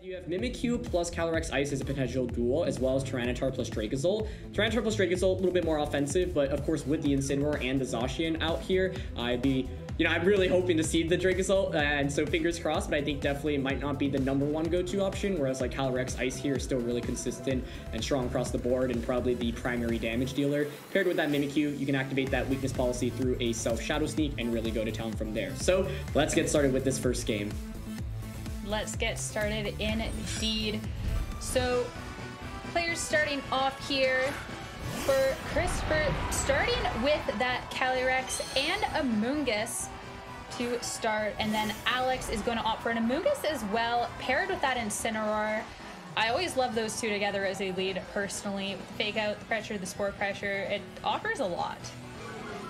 You have Mimikyu plus Calyrex Ice as a potential duel, as well as Tyranitar plus Dracozolt. Tyranitar plus Dracozolt, a little bit more offensive, but of course with the Incineroar and the Zacian out here, I'm really hoping to see the Dracozolt, and so fingers crossed, but I think definitely it might not be the #1 go-to option, whereas like Calyrex Ice here is still really consistent and strong across the board and probably the primary damage dealer. Paired with that Mimikyu, you can activate that weakness policy through a self-Shadow Sneak and really go to town from there. So let's get started with this first game. Let's get started indeed. So players starting off here for Christopher, starting with that Calyrex and Amoonguss to start, and then Alex is going to opt for an Amoonguss as well, paired with that Incineroar. I always love those two together as a lead personally. With the fake out, the pressure, the spore pressure, it offers a lot.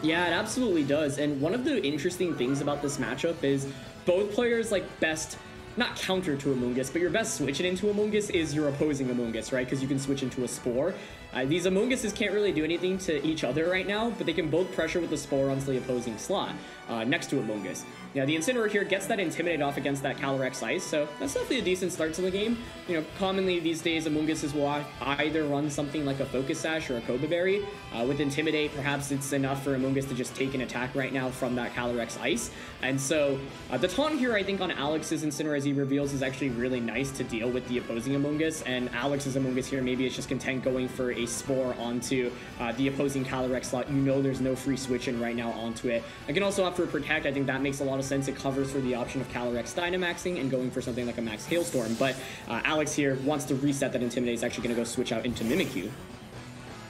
Yeah, it absolutely does. And one of the interesting things about this matchup is both players best, not counter to Amoonguss, but your best switching into Amoonguss is your opposing Amoonguss, right? Because you can switch into a Spore. These Amoongusses can't really do anything to each other right now, but they can both pressure with the Spore onto the opposing slot next to Amoonguss. Now, the Incineroar here gets that Intimidate off against that Calyrex Ice, so that's definitely a decent start to the game. You know, commonly these days, Amoongusses will either run something like a Focus Sash or a Koba Berry. With Intimidate, perhaps it's enough for Amoonguss to just take an attack right now from that Calyrex Ice. And so, the taunt here, I think, on Alex's Incineroar, as he reveals, is actually really nice to deal with the opposing Amoonguss, and Alex's Amoonguss here, maybe it's just content going for a Spore onto the opposing Calyrex slot. You know there's no free switching right now onto it. I can also opt for Protect. I think that makes a lot of sense. It covers for the option of Calyrex Dynamaxing and going for something like a Max Hailstorm, but Alex here wants to reset that Intimidate. He's actually going to go switch out into Mimikyu.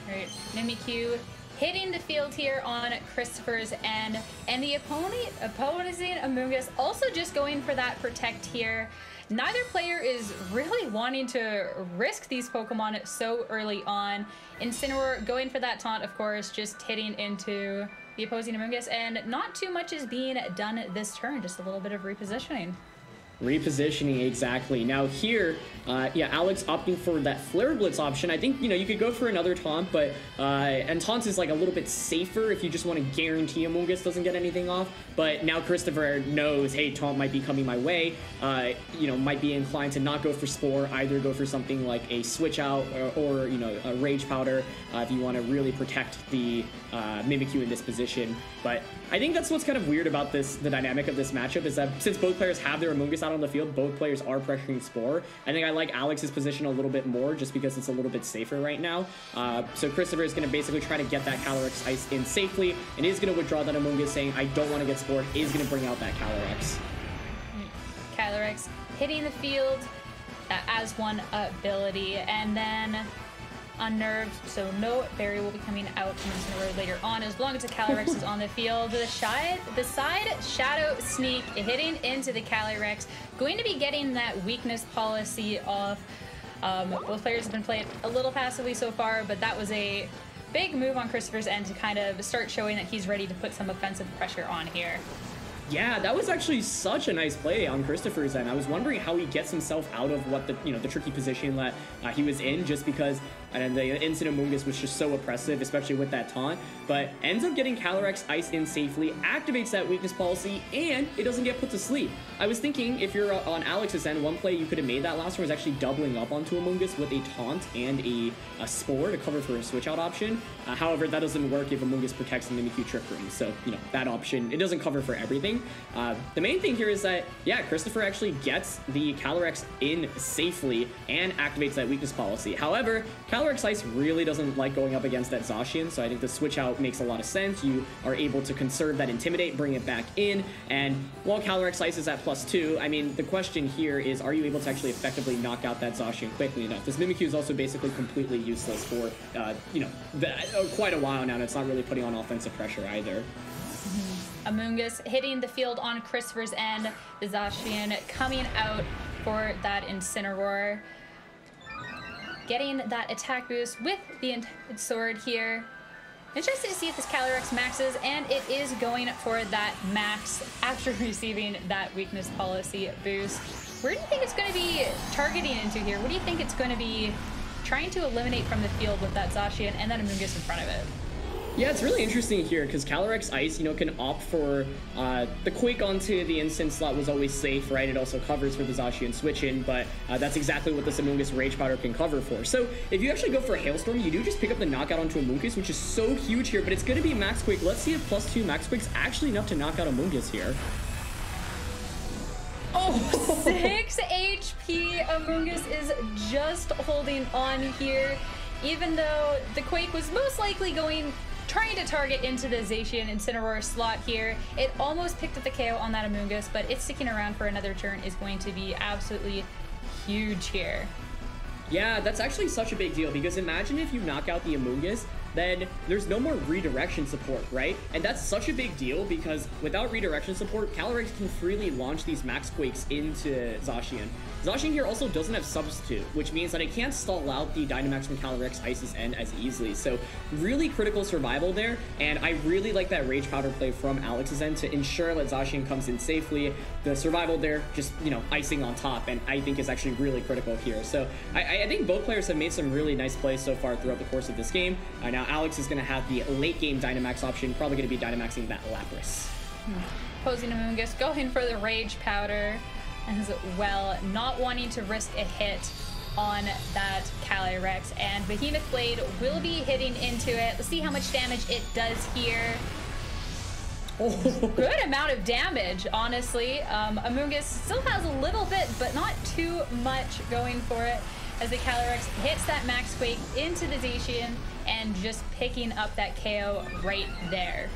All right, Mimikyu hitting the field here on Christopher's end, and the opposing Amoonguss also just going for that Protect here. Neither player is really wanting to risk these Pokemon so early on. Incineroar going for that taunt, of course, just hitting into the opposing Amoonguss, and not too much is being done this turn, just a little bit of repositioning. Repositioning, exactly. Now here, Alex opting for that Flare Blitz option. I think, you could go for another taunt, but, and taunt is like a little bit safer if you just want to guarantee Amoonguss doesn't get anything off. But now Christopher knows, hey, taunt might be coming my way, might be inclined to not go for Spore, either go for something like a Switch Out or a Rage Powder if you want to really protect the Mimikyu in this position. But I think that's what's kind of weird about the dynamic of this matchup, is that since both players have their Amoonguss out on the field, both players are pressuring Spore. I think I like Alex's position a little bit more just because it's a little bit safer right now. So Christopher is going to basically try to get that Calyrex Ice in safely, and is going to withdraw that Amoonguss, saying, I don't want to get Spored, is going to bring out that Calyrex. Calyrex hitting the field as one ability, and then Unnerved, so no berry will be coming out from Incineroar later on as long as the Calyrex is on the field. The side Shadow Sneak hitting into the Calyrex, going to be getting that weakness policy off. Both players have been playing a little passively so far, but that was a big move on Christopher's end to kind of start showing that he's ready to put some offensive pressure on here. Yeah, that was actually such a nice play on Christopher's end. I was wondering how he gets himself out of what the tricky position that he was in, just because the Instant Amoonguss was just so oppressive, especially with that taunt, but ends up getting Calyrex Ice in safely, activates that weakness policy, and it doesn't get put to sleep. I was thinking, if you're on Alex's end, one play you could have made that last one was actually doubling up onto Amoonguss with a taunt and a Spore to cover for a switch out option. However, that doesn't work if Amoonguss protects the Mimikyu Trick Room, so that option, it doesn't cover for everything. The main thing here is that, Christopher actually gets the Calyrex in safely and activates that weakness policy. However, Calyrex Ice really doesn't like going up against that Zacian, so I think the switch out makes a lot of sense. You are able to conserve that Intimidate, bring it back in, and while Calyrex Ice is at +2, I mean, the question here is, are you able to actually effectively knock out that Zacian quickly enough? This Mimikyu is also basically completely useless for, quite a while now, and it's not really putting on offensive pressure either. Amoonguss hitting the field on Christopher's end, the Zacian coming out for that Incineroar, getting that attack boost with the sword here. Interested to see if this Calyrex maxes, and it is going for that max after receiving that weakness policy boost. Where do you think it's going to be targeting into here? What do you think it's going to be trying to eliminate from the field with that Zacian and that Amoonguss in front of it? Yeah, it's really interesting here because Calyrex Ice, can opt for the Quake onto the instant slot was always safe, right? It also covers for the Zacian switch in, but that's exactly what this Amoonguss Rage Powder can cover for. So if you actually go for Hailstorm, you do just pick up the knockout onto Amoonguss, which is so huge here, but it's going to be Max Quake. Let's see if +2 Max Quake's actually enough to knock out Amoonguss here. Oh, 6 HP. Amoonguss is just holding on here, even though the Quake was most likely trying to target into the Zacian Incineroar slot here. It almost picked up the KO on that Amoonguss, but it's sticking around for another turn is going to be absolutely huge here. Yeah, that's actually such a big deal because imagine if you knock out the Amoonguss, then there's no more redirection support, right? And that's such a big deal because without redirection support, Calyrex can freely launch these Max Quakes into Zacian. Zacian here also doesn't have Substitute, which means that it can't stall out the Dynamax from Calyrex Ice's end as easily. So really critical survival there, and I really like that Rage Powder play from Alex's end to ensure that Zacian comes in safely. The survival there, just, icing on top, and I think is actually really critical here. So I think both players have made some really nice plays so far throughout the course of this game. Now Alex is going to have the late game Dynamax option, probably going to be Dynamaxing that Lapras. Posing Amoonguss, going for the Rage Powder as well, not wanting to risk a hit on that Calyrex, and Behemoth Blade will be hitting into it. Let's see how much damage it does here. Oh. Good amount of damage, honestly. Amoonguss still has a little bit, but not too much going for it, as the Calyrex hits that Max Quake into the Zacian and just picking up that KO right there.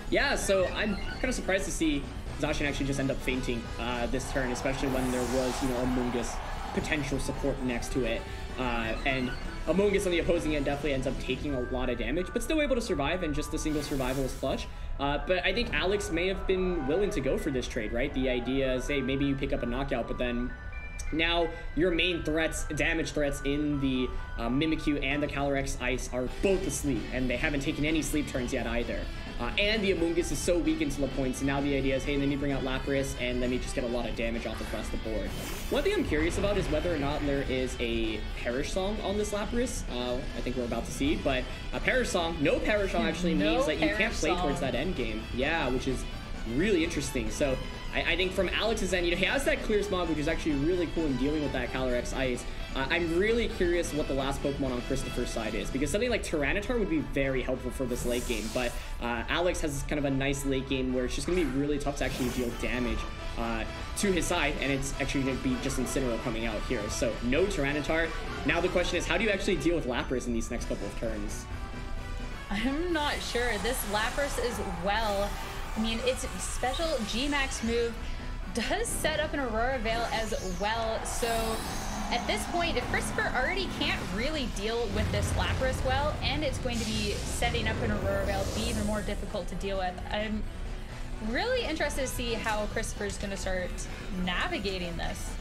Yeah, so I'm kind of surprised to see Zacian actually just end up fainting this turn, especially when there was, Amoonguss potential support next to it. And Amoonguss on the opposing end definitely ends up taking a lot of damage, but still able to survive, and just the single survival is clutch. But I think Alex may have been willing to go for this trade, right? The idea is, hey, maybe you pick up a knockout, but then now your main damage threats in the Mimikyu and the Calyrex Ice are both asleep, and they haven't taken any sleep turns yet either. And the Amoonguss is so weak until a point, so now the idea is, hey, let me bring out Lapras, and let me just get a lot of damage off across the board. One thing I'm curious about is whether or not there is a Perish Song on this Lapras. I think we're about to see, but a Perish Song, no Perish Song actually means that you can't play towards that end game. Yeah, which is really interesting. So I think from Alex's end, he has that Clear Smog, which is actually really cool in dealing with that Calyrex Ice. I'm really curious what the last Pokemon on Christopher's side is, because something like Tyranitar would be very helpful for this late game, but Alex has kind of a nice late game where it's just going to be really tough to actually deal damage to his side, and it's actually going to be just Incineroar coming out here. So no Tyranitar. Now the question is, how do you actually deal with Lapras in these next couple of turns? I'm not sure. This Lapras is its special G-Max move does set up an Aurora Veil as well, so at this point, if Christopher already can't really deal with this Lapras well, and it's going to be setting up an Aurora Veil to be even more difficult to deal with, I'm really interested to see how Christopher's going to start navigating this.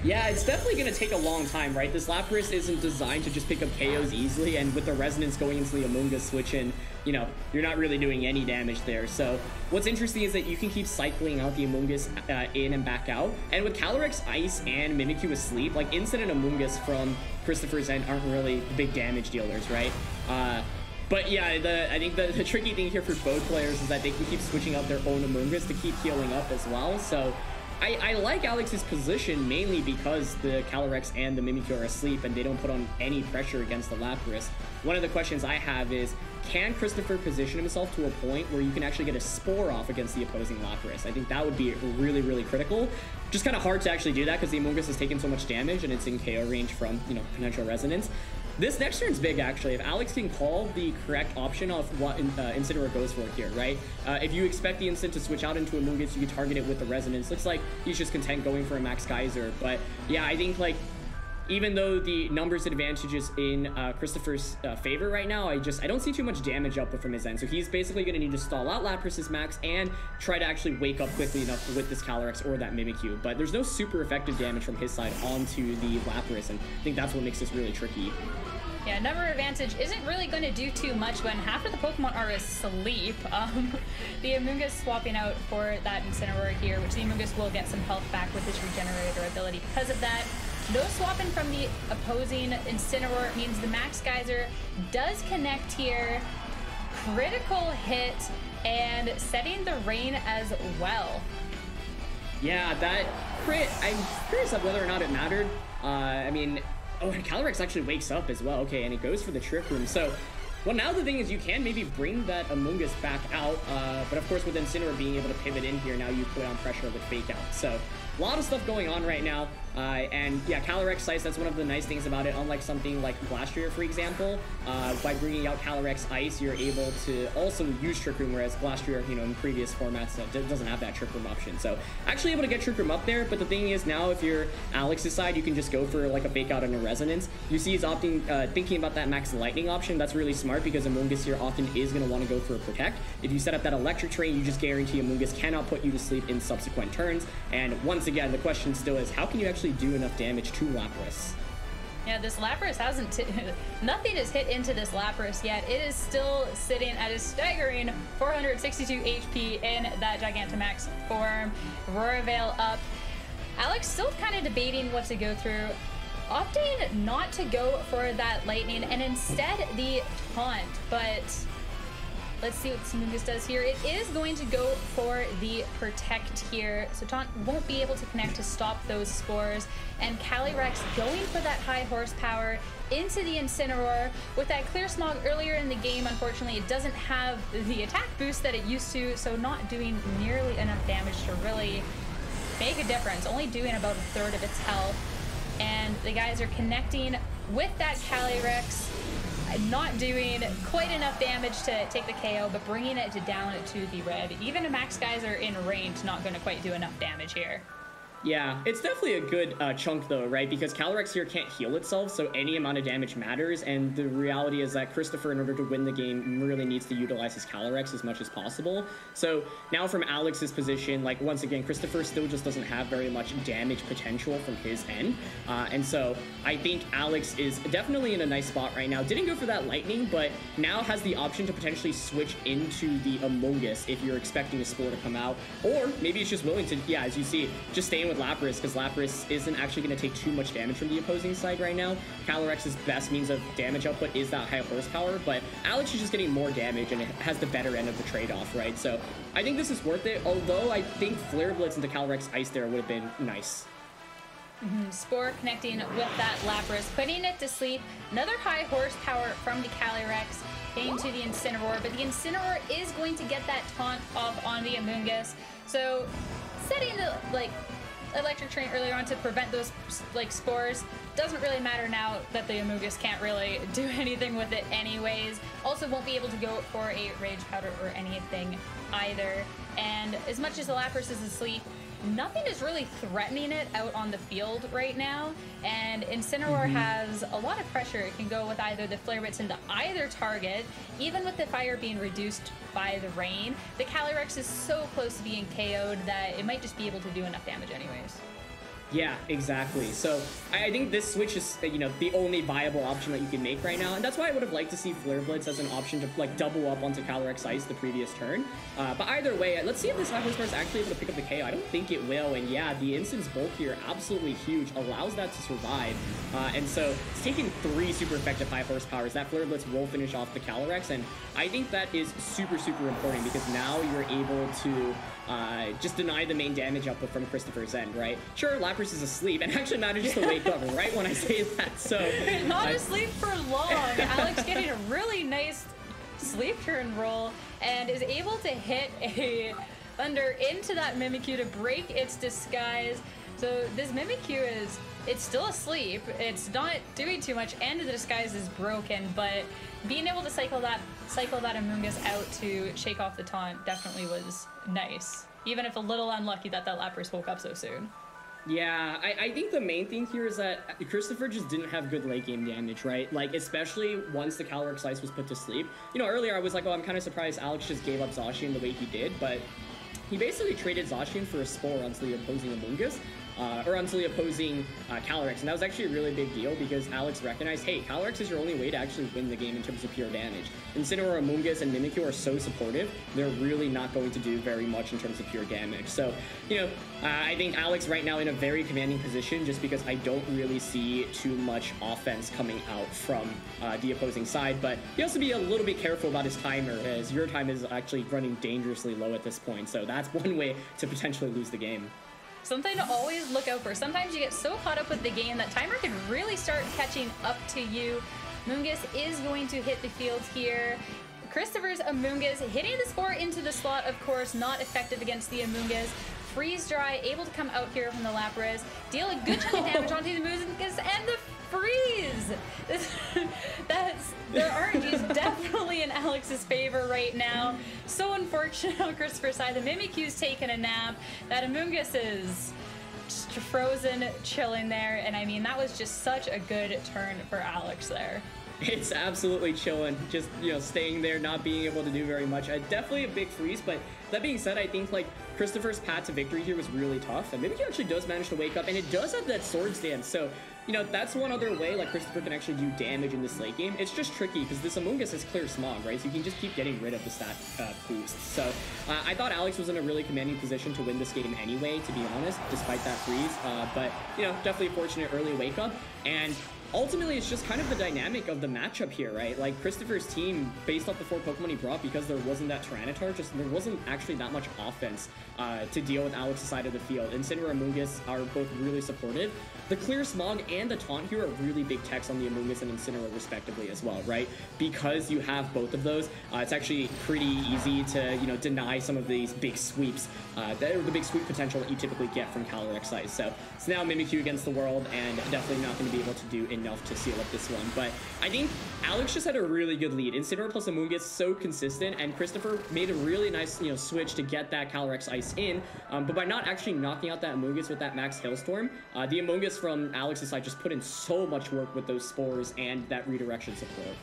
Yeah, it's definitely going to take a long time, right? This Lapras isn't designed to just pick up KOs easily, and with the Resonance going into the Amoonguss switch in, you're not really doing any damage there. So what's interesting is that you can keep cycling out the Amoonguss in and back out, and with Calyrex Ice and Mimikyu asleep, like Instant and Amoonguss from Christopher's end aren't really the big damage dealers, right? But yeah, I think the tricky thing here for both players is that they can keep switching out their own Amoonguss to keep healing up as well. So I like Alex's position mainly because the Calyrex and the Mimikyu are asleep and they don't put on any pressure against the Lapras. One of the questions I have is, can Christopher position himself to a point where you can actually get a Spore off against the opposing Lapras? I think that would be really, really critical. Just kind of hard to actually do that because the Amoonguss has taken so much damage and it's in KO range from, potential Resonance. This next turn's big, actually. If Alex can call the correct option of what Incineroar goes for here, right? If you expect the Instant to switch out into Amoonguss, you can target it with the Resonance. Looks like he's just content going for a Max Geyser. But yeah, I think, even though the numbers advantage is in Christopher's favor right now, I don't see too much damage output from his end. So he's basically going to need to stall out Lapras's Max and try to actually wake up quickly enough with this Calyrex or that Mimikyu. But there's no super effective damage from his side onto the Lapras, and I think that's what makes this really tricky. Yeah, number advantage isn't really going to do too much when half of the Pokemon are asleep. The Amoonguss swapping out for that Incineroar here, which the Amoonguss will get some health back with his Regenerator ability because of that. No swapping from the opposing Incineroar means the Max Geyser does connect here. Critical hit and setting the rain as well. Yeah, that crit, I'm curious of whether or not it mattered. I mean, oh, and Calyrex actually wakes up as well. Okay, and it goes for the Trick Room. So, well, now the thing is you can maybe bring that Amoonguss back out, but of course with Incineroar being able to pivot in here, now you put on pressure with Fake Out. So, a lot of stuff going on right now, and yeah, Calyrex Ice, that's one of the nice things about it, unlike something like Glastrier, for example. By bringing out Calyrex Ice, you're able to also use Trick Room, whereas Glastrier, you know, in previous formats, that doesn't have that Trick Room option. So, actually able to get Trick Room up there, but the thing is now, if you're Alex's side, you can just go for like a Fake Out and a Resonance. You see he's opting, thinking about that Max Lightning option. That's really smart because Amoonguss here often is going to want to go for a Protect. If you set up that Electric Train, you just guarantee Amoonguss cannot put you to sleep in subsequent turns, and once again, the question still is, how can you actually do enough damage to Lapras? Yeah, this Lapras hasn't... nothing has hit into this Lapras yet. It is still sitting at a staggering 462 HP in that Gigantamax form. Aurora Veil up. Alex still kind of debating what to go through. Opting not to go for that Lightning and instead the Taunt, but... let's see what Amoonguss does here. It is going to go for the Protect here, so Taunt won't be able to connect to stop those Spores. And Calyrex going for that high horsepower into the Incineroar. With that Clear Smog earlier in the game, unfortunately, it doesn't have the attack boost that it used to, so not doing nearly enough damage to really make a difference. Only doing about a third of its health. And the guys are connecting with that Calyrex. Not doing quite enough damage to take the KO, but bringing it down to the red. Even a Max Geyser in range not going to quite do enough damage here. Yeah, it's definitely a good chunk though, right? Because Calyrex here can't heal itself, so any amount of damage matters, and the reality is that Christopher, in order to win the game, really needs to utilize his Calyrex as much as possible. So now from Alex's position, like once again, Christopher still just doesn't have very much damage potential from his end, and so I think Alex is definitely in a nice spot right now. Didn't go for that Lightning, but now has the option to potentially switch into the Amoonguss if you're expecting a Spore to come out, or maybe it's just willing to, yeah, as you see, just staying with Lapras, because Lapras isn't actually going to take too much damage from the opposing side right now. Calyrex's best means of damage output is that high horsepower, but Alex is just getting more damage and it has the better end of the trade-off, right? So I think this is worth it, although I think Flare Blitz into Calyrex Ice there would have been nice. Spore connecting with that Lapras, putting it to sleep. Another high horsepower from the Calyrex into the Incineroar, but the Incineroar is going to get that taunt off on the Amoonguss. So setting the, like, Electric Train earlier on to prevent those like Spores doesn't really matter now that the Amoonguss can't really do anything with it anyways. Also won't be able to go for a Rage Powder or anything either. And as much as the Lapras is asleep, nothing is really threatening it out on the field right now. And Incineroar has a lot of pressure. It can go with either the Flare Blitz into either target. Even with the fire being reduced by the rain, the Calyrex is so close to being KO'd that it might just be able to do enough damage anyways. Yeah, exactly. So I think this switch is, you know, the only viable option that you can make right now, and that's why I would have liked to see Flare Blitz as an option to like double up onto Calyrex Ice the previous turn. But either way, let's see if this high horsepower is actually able to pick up the KO. I don't think it will, and yeah, the Instance bulk here absolutely huge, allows that to survive, and so it's taking 3 super effective high horsepowers. That Flare Blitz will finish off the Calyrex, and I think that is super important because now you're able to just deny the main damage output from Christopher's end, right? Sure, Lapras is asleep and actually manages to wake up right when I say that, so... Not asleep for long. Alex getting a really nice sleep turn roll and is able to hit a Thunder into that Mimikyu to break its disguise. So this Mimikyu is... it's still asleep, it's not doing too much, and the disguise is broken, but being able to cycle that Amoonguss out to shake off the taunt definitely was nice. Even if a little unlucky that Lapras woke up so soon. Yeah, I think the main thing here is that Christopher just didn't have good late game damage, right? Like, especially once the Calyrex Ice was put to sleep. You know, earlier I was like, oh, I'm kind of surprised Alex just gave up Zacian the way he did, but he basically traded Zacian for a Spore onto the opposing Amoonguss. or until the opposing Calyrex. And that was actually a really big deal because Alex recognized, hey, Calyrex is your only way to actually win the game in terms of pure damage. Incineroar, Amoonguss, and Mimikyu are so supportive, they're really not going to do very much in terms of pure damage. So, you know, I think Alex right now in a very commanding position just because I don't really see too much offense coming out from the opposing side. But he has to be a little bit careful about his timer, as your time is actually running dangerously low at this point. So that's one way to potentially lose the game. Something to always look out for. Sometimes you get so caught up with the game that timer can really start catching up to you. Amoonguss is going to hit the field here. Christopher's Amoonguss hitting the spore into the slot, of course, not effective against the Amoonguss. Freeze Dry able to come out here from the Lapras, deal a good chunk of damage onto the Amoonguss, and the freeze! The RNG is definitely in Alex's favor right now. So unfortunate on Christopher's side. The Mimikyu's taking a nap. That Amoonguss is just frozen, chilling there. And I mean, that was just such a good turn for Alex there. It's absolutely chilling, just, you know, staying there, not being able to do very much. Definitely a big freeze, but that being said, I think, like, Christopher's path to victory here was really tough, and maybe he actually does manage to wake up, and it does have that Swords Dance, so, you know, that's one other way, like, Christopher can actually do damage in this late game. It's just tricky, because this Amoonguss has clear Smog, right, so you can just keep getting rid of the stat boost. So, I thought Alex was in a really commanding position to win this game anyway, to be honest, despite that freeze, but, you know, definitely a fortunate early wake up, and ultimately, it's just kind of the dynamic of the matchup here, right? Like, Christopher's team, based off the 4 Pokemon he brought, because there wasn't that Tyranitar, just there wasn't actually that much offense to deal with Alex's side of the field. Incineroar and Amoonguss are both really supportive. The Clear Smog and the Taunt here are really big techs on the Amoonguss and Incineroar respectively as well, right? Because you have both of those, it's actually pretty easy to, you know, deny some of these big sweeps, the big sweep potential that you typically get from Calyrex size. So it's now Mimikyu against the world, and definitely not going to be able to do enough to seal up this one. But I think Alex just had a really good lead. Incineroar plus Amoonguss so consistent, and Christopher made a really nice, you know, switch to get that Calyrex Ice in. But by not actually knocking out that Amoonguss with that Max Hailstorm, the Amoonguss from Alex's side just put in so much work with those spores and that redirection support.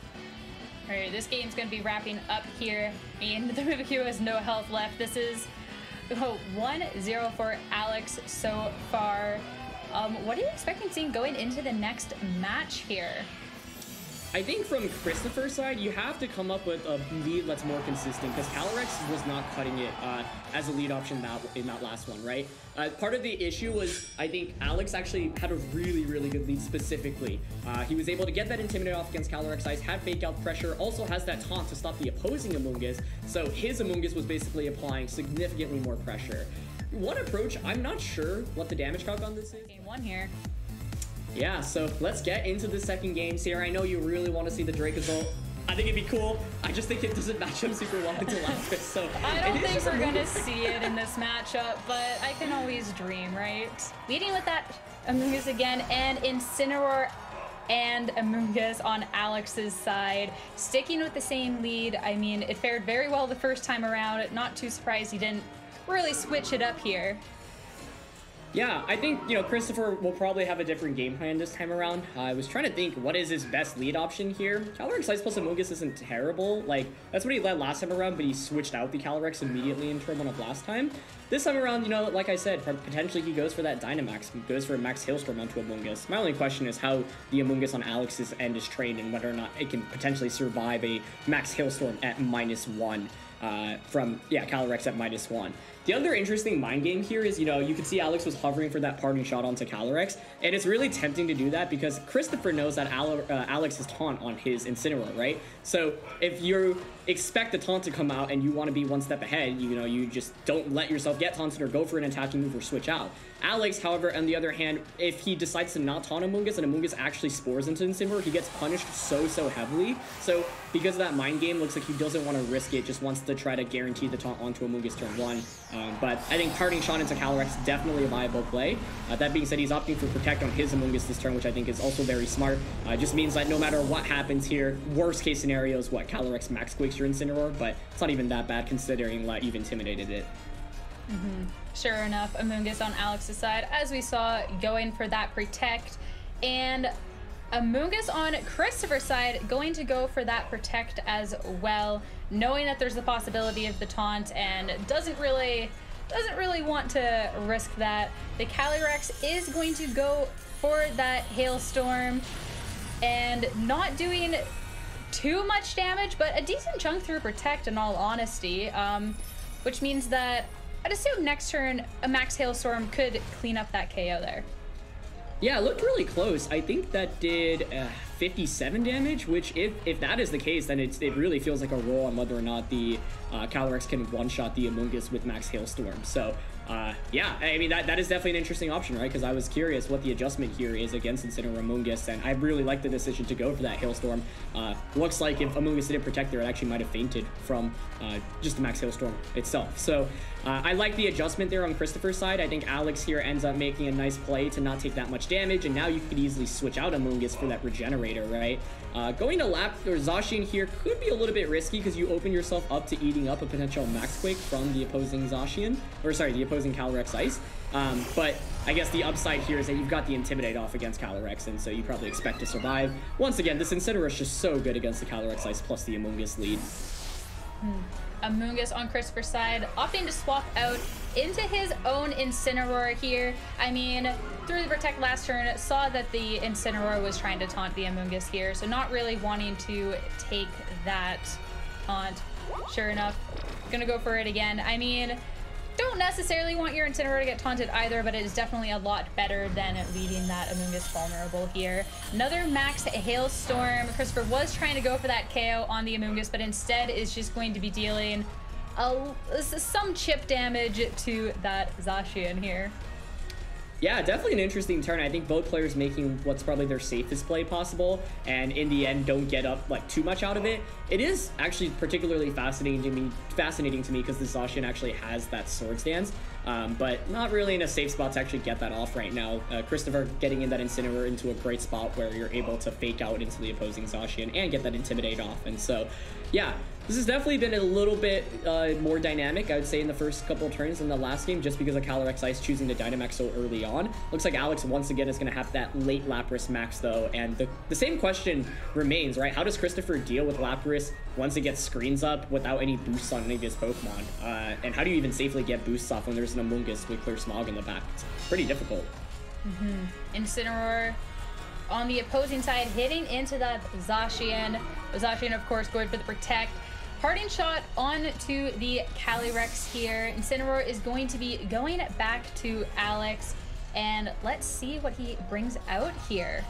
All right, this game's going to be wrapping up here, and the Mimikyu has no health left. This is 1-0 for Alex so far. What are you expecting seeing going into the next match here? I think from Christopher's side, you have to come up with a lead that's more consistent, because Calyrex was not cutting it as a lead option in that last one, right? Part of the issue was, I think Alex actually had a really, really good lead specifically. He was able to get that Intimidate off against Calyrex Ice, had Fake Out pressure, also has that Taunt to stop the opposing Amoonguss, so his Amoonguss was basically applying significantly more pressure. One approach, I'm not sure what the damage calc on this is. Game 1 here. Yeah, so let's get into the second game. Sierra, I know you really want to see the Dracozolt. I think it'd be cool. I just think it doesn't match up super well into Lapras, so... I don't think we're going to see it in this matchup, but I can always dream, right? Leading with that Amoonguss again, and Incineroar and Amoonguss on Alex's side. Sticking with the same lead, I mean, it fared very well the first time around. Not too surprised he didn't really switch it up here. Yeah, I think, you know, Christopher will probably have a different game plan this time around. I was trying to think, what is his best lead option here? Calyrex Ice plus Amoonguss isn't terrible. Like, that's what he led last time around, but he switched out the Calyrex immediately in turn 1 of last time. This time around, you know, like I said, potentially he goes for that Dynamax. He goes for a Max Hailstorm onto Amoonguss. My only question is how the Amoonguss on Alex's end is trained and whether or not it can potentially survive a Max Hailstorm at -1 from, yeah, Calyrex at -1. The other interesting mind game here is, you know, you can see Alex was hovering for that parting shot onto Calyrex, and it's really tempting to do that because Christopher knows that Alex has Taunt on his Incineroar, right? So if you expect the Taunt to come out and you want to be one step ahead, you know, you just don't let yourself get taunted or go for an attacking move or switch out. Alex, however, on the other hand, if he decides to not taunt Amoonguss and Amoonguss actually spores into Incineroar, he gets punished so heavily. So because of that mind game, looks like he doesn't want to risk it, just wants to try to guarantee the taunt onto Amoonguss turn 1. But I think parting shot into Calyrex is definitely a viable play. That being said, he's opting for Protect on his Amoonguss this turn, which I think is also very smart. Just means that no matter what happens here, worst case scenario is what, Calyrex max quakes your Incineroar, but it's not even that bad considering that you've intimidated it. Sure enough, Amoonguss on Alex's side, as we saw, going for that Protect, and Amoonguss on Christopher's side going to go for that Protect as well, knowing that there's the possibility of the taunt and doesn't really doesn't really want to risk that. The Calyrex is going to go for that Hailstorm and not doing too much damage, but a decent chunk through Protect in all honesty, which means that I'd assume next turn a Max Hailstorm could clean up that KO there. Yeah, it looked really close. I think that did 57 damage, which if that is the case, then it really feels like a roll on whether or not the Calyrex can one-shot the Amoonguss with Max Hailstorm. So yeah, I mean, that is definitely an interesting option, right? Because I was curious what the adjustment here is against Incineroar Amoonguss, and I really like the decision to go for that Hailstorm. Looks like if Amoonguss didn't protect there, it actually might have fainted from just the Max Hailstorm itself. So I like the adjustment there on Christopher's side. I think Alex here ends up making a nice play to not take that much damage, and now you could easily switch out Amoonguss for that Regenerator, right? Going to Zacian here could be a little bit risky because you open yourself up to eating up a potential Max Quake from the opposing Zacian, or sorry, the opposing Calyrex Ice. But I guess the upside here is that you've got the Intimidate off against Calyrex, and so you probably expect to survive. Once again, this Incineroar is just so good against the Calyrex Ice plus the Amoonguss lead. Amoonguss on Christopher's side, opting to swap out into his own Incineroar here. I mean, through the Protect last turn, saw that the Incineroar was trying to taunt the Amoonguss here, so not really wanting to take that taunt. Sure enough, gonna go for it again. I mean, don't necessarily want your Incineroar to get taunted either, but it is definitely a lot better than leaving that Amoonguss vulnerable here. Another Max Hailstorm. Christopher was trying to go for that KO on the Amoonguss, but instead is just going to be dealing some chip damage to that Zacian here. Yeah, definitely an interesting turn. I think both players making what's probably their safest play possible, and in the end don't get up like too much out of it. It is actually particularly fascinating to me because the Zacian actually has that sword stance, but not really in a safe spot to actually get that off right now. Christopher getting in that Incineroar into a great spot where you're able to fake out into the opposing Zacian and get that Intimidate off, and so yeah. This has definitely been a little bit more dynamic, I would say, in the first couple of turns in the last game, just because of Calyrex Ice choosing to Dynamax so early on. Looks like Alex, once again, is going to have that late Lapras max, though, and the same question remains, right? How does Christopher deal with Lapras once it gets screens up without any boosts on any of his Pokemon? And how do you even safely get boosts off when there's an Amoonguss with Clear Smog in the back? It's pretty difficult. Incineroar on the opposing side, hitting into that Zacian. Zacian, of course, going for the Protect. Parting shot on to the Calyrex here. Incineroar is going to be going back to Alex, and let's see what he brings out here.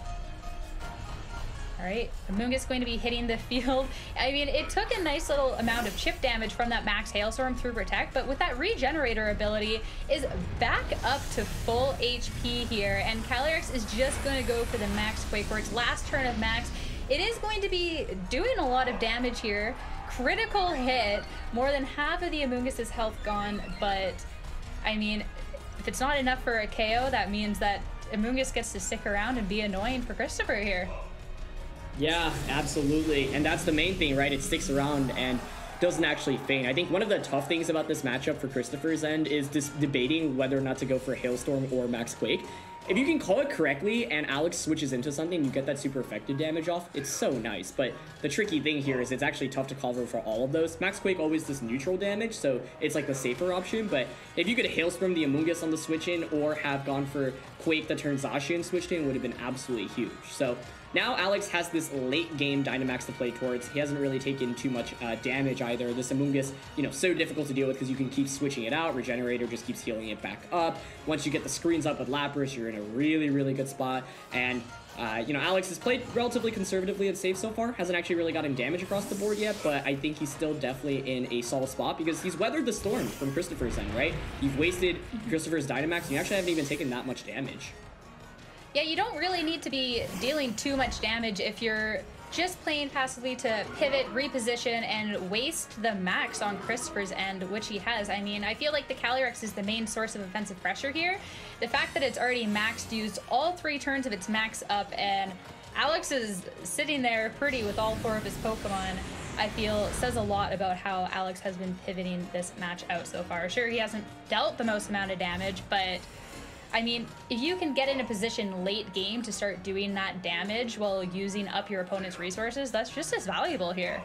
All right, Amoonguss going to be hitting the field. I mean, it took a nice little amount of chip damage from that Max Hailstorm through Protect, but with that Regenerator ability is back up to full HP here, and Calyrex is just going to go for the Max Quake for its last turn of Max. It is going to be doing a lot of damage here. Critical hit, more than half of the Amoonguss's health gone, but I mean, if it's not enough for a KO, that means that Amoonguss gets to stick around and be annoying for Christopher here. Yeah, absolutely. And that's the main thing, right? It sticks around and doesn't actually faint. I think one of the tough things about this matchup for Christopher's end is just debating whether or not to go for Hailstorm or Max Quake. If you can call it correctly and Alex switches into something, you get that super effective damage off, it's so nice. But the tricky thing here is it's actually tough to cover for all of those. Max Quake always does neutral damage, so it's like the safer option. But if you could Hailstorm the Amoonguss on the switch in or have gone for Quake that turns Zacian switched in, would have been absolutely huge. So now Alex has this late game Dynamax to play towards. He hasn't really taken too much damage either. This Amoonguss, you know, so difficult to deal with because you can keep switching it out. Regenerator just keeps healing it back up. Once you get the screens up with Lapras, you're in a really, really good spot. And, you know, Alex has played relatively conservatively and safe so far. Hasn't actually really gotten damage across the board yet, but I think he's still definitely in a solid spot because he's weathered the storm from Christopher's end, right? You've wasted Christopher's Dynamax and you actually haven't even taken that much damage. Yeah, you don't really need to be dealing too much damage if you're just playing passively to pivot, reposition, and waste the max on Christopher's end, which he has. I mean, I feel like the Calyrex is the main source of offensive pressure here. The fact that it's already maxed, used all 3 turns of its max up, and Alex is sitting there pretty with all 4 of his Pokemon, I feel says a lot about how Alex has been pivoting this match out so far. Sure, he hasn't dealt the most amount of damage, but I mean, if you can get in a position late game to start doing that damage while using up your opponent's resources, that's just as valuable here.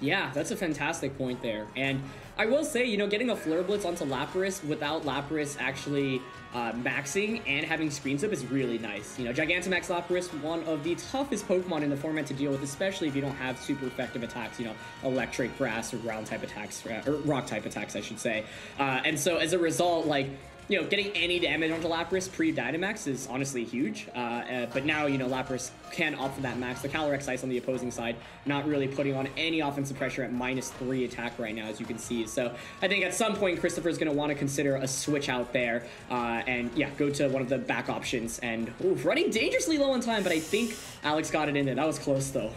Yeah, that's a fantastic point there. And I will say, you know, getting a Flare Blitz onto Lapras without Lapras actually maxing and having Screen Zip is really nice. You know, Gigantamax Lapras, one of the toughest Pokemon in the format to deal with, especially if you don't have super effective attacks, you know, electric, grass, or ground type attacks, or rock type attacks, I should say. And so as a result, like, you know, getting any damage onto Lapras pre-Dynamax is honestly huge. But now, you know, Lapras can opt for that max. The Calyrex Ice on the opposing side, not really putting on any offensive pressure at -3 attack right now, as you can see. So I think at some point, Christopher's going to want to consider a switch out there. And yeah, go to one of the back options. And running dangerously low on time, but I think Alex got it in there. That was close, though.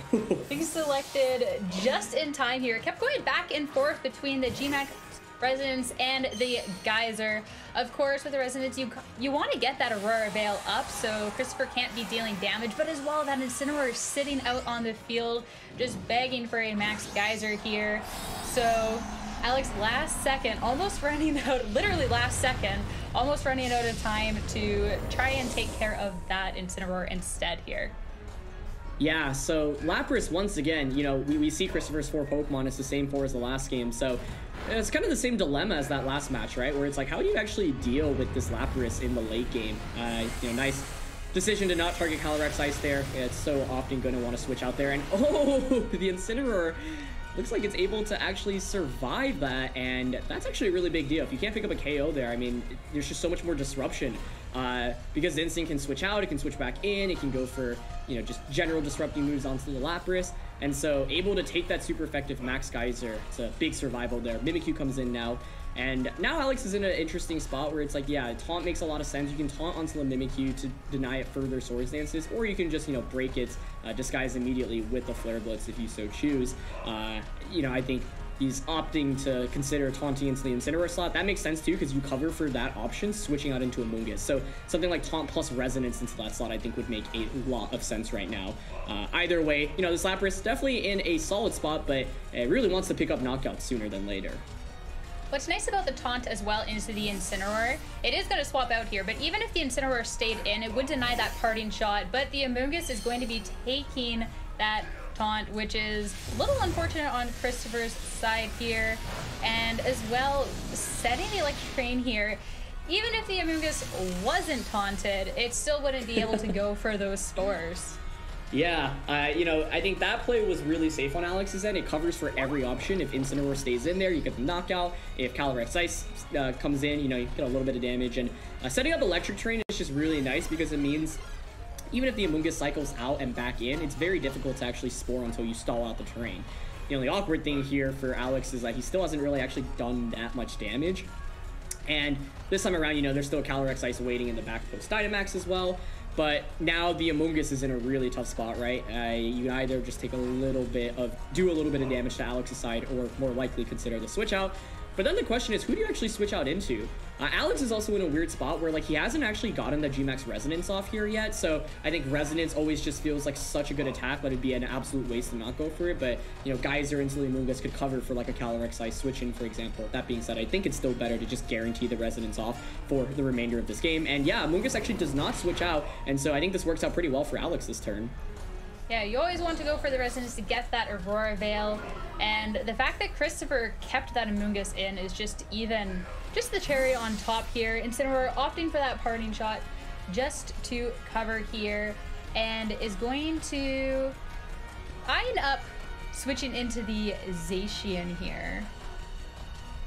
He selected just in time here. Kept going back and forth between the Gmax Resonance and the Geyser. Of course, with the Resonance, you want to get that Aurora Veil up so Christopher can't be dealing damage, but as well that Incineroar is sitting out on the field just begging for a max Geyser here. So Alex, last second, almost running out, literally last second, almost running out of time to try and take care of that Incineroar instead here. Yeah, so Lapras, once again, you know, we see Christopher's 4 Pokemon. It's the same 4 as the last game. So it's kind of the same dilemma as that last match, right? Where it's like, how do you actually deal with this Lapras in the late game? You know, nice decision to not target Calyrex Ice there. It's so often going to want to switch out there. And the Incineroar looks like it's able to actually survive that, and that's actually a really big deal. If you can't pick up a KO there, I mean, there's just so much more disruption. Because the Instinct can switch out, it can switch back in, it can go for, you know, just general disrupting moves onto the Lapras, and so able to take that super effective Max Geyser. It's a big survival there. Mimikyu comes in now, and now Alex is in an interesting spot where it's like, yeah, Taunt makes a lot of sense. You can Taunt onto the Mimikyu to deny it further Swords Dances, or you can just, you know, break its disguise immediately with the Flare Blitz if you so choose. You know, I think he's opting to consider taunting into the Incineroar slot. That makes sense too, because you cover for that option, switching out into Amoonguss. So something like Taunt plus Resonance into that slot, I think would make a lot of sense right now. Either way, you know, this Lapras definitely in a solid spot, but it really wants to pick up knockouts sooner than later. What's nice about the Taunt as well into the Incineroar, it is going to swap out here, but even if the Incineroar stayed in, it would deny that parting shot, but the Amoonguss is going to be taking that Taunt, which is a little unfortunate on Christopher's side here, and as well setting the Electric Train here. Even if the Amoonguss wasn't taunted, it still wouldn't be able to go for those spores. Yeah, you know, I think that play was really safe on Alex's end. It covers for every option. If Incineroar stays in there, you get the knockout. If Calyrex Ice comes in, you know, you get a little bit of damage. And setting up Electric Train is just really nice because it means even if the Amoonguss cycles out and back in, it's very difficult to actually spore until you stall out the terrain. The only awkward thing here for Alex is that he still hasn't really actually done that much damage. And this time around, you know, there's still a Calyrex Ice waiting in the back post Dynamax as well. But now the Amoonguss is in a really tough spot, right? You can either just take do a little bit of damage to Alex's side, or more likely consider the switch out. But then the question is, who do you actually switch out into? Alex is also in a weird spot where, like, he hasn't actually gotten the Gmax Resonance off here yet, so I think Resonance always just feels like such a good attack that it'd be an absolute waste to not go for it. But, you know, Geyser into the Amoonguss could cover for, like, a Calyrex Ice switch in, for example. That being said, I think it's still better to just guarantee the Resonance off for the remainder of this game. And yeah, Amoonguss actually does not switch out, and so I think this works out pretty well for Alex this turn. Yeah, you always want to go for the Resonance to get that Aurora Veil, and the fact that Christopher kept that Amoonguss in is just the cherry on top here. Incineroar opting for that parting shot just to cover here, and is going to eyeing up switching into the Zacian here.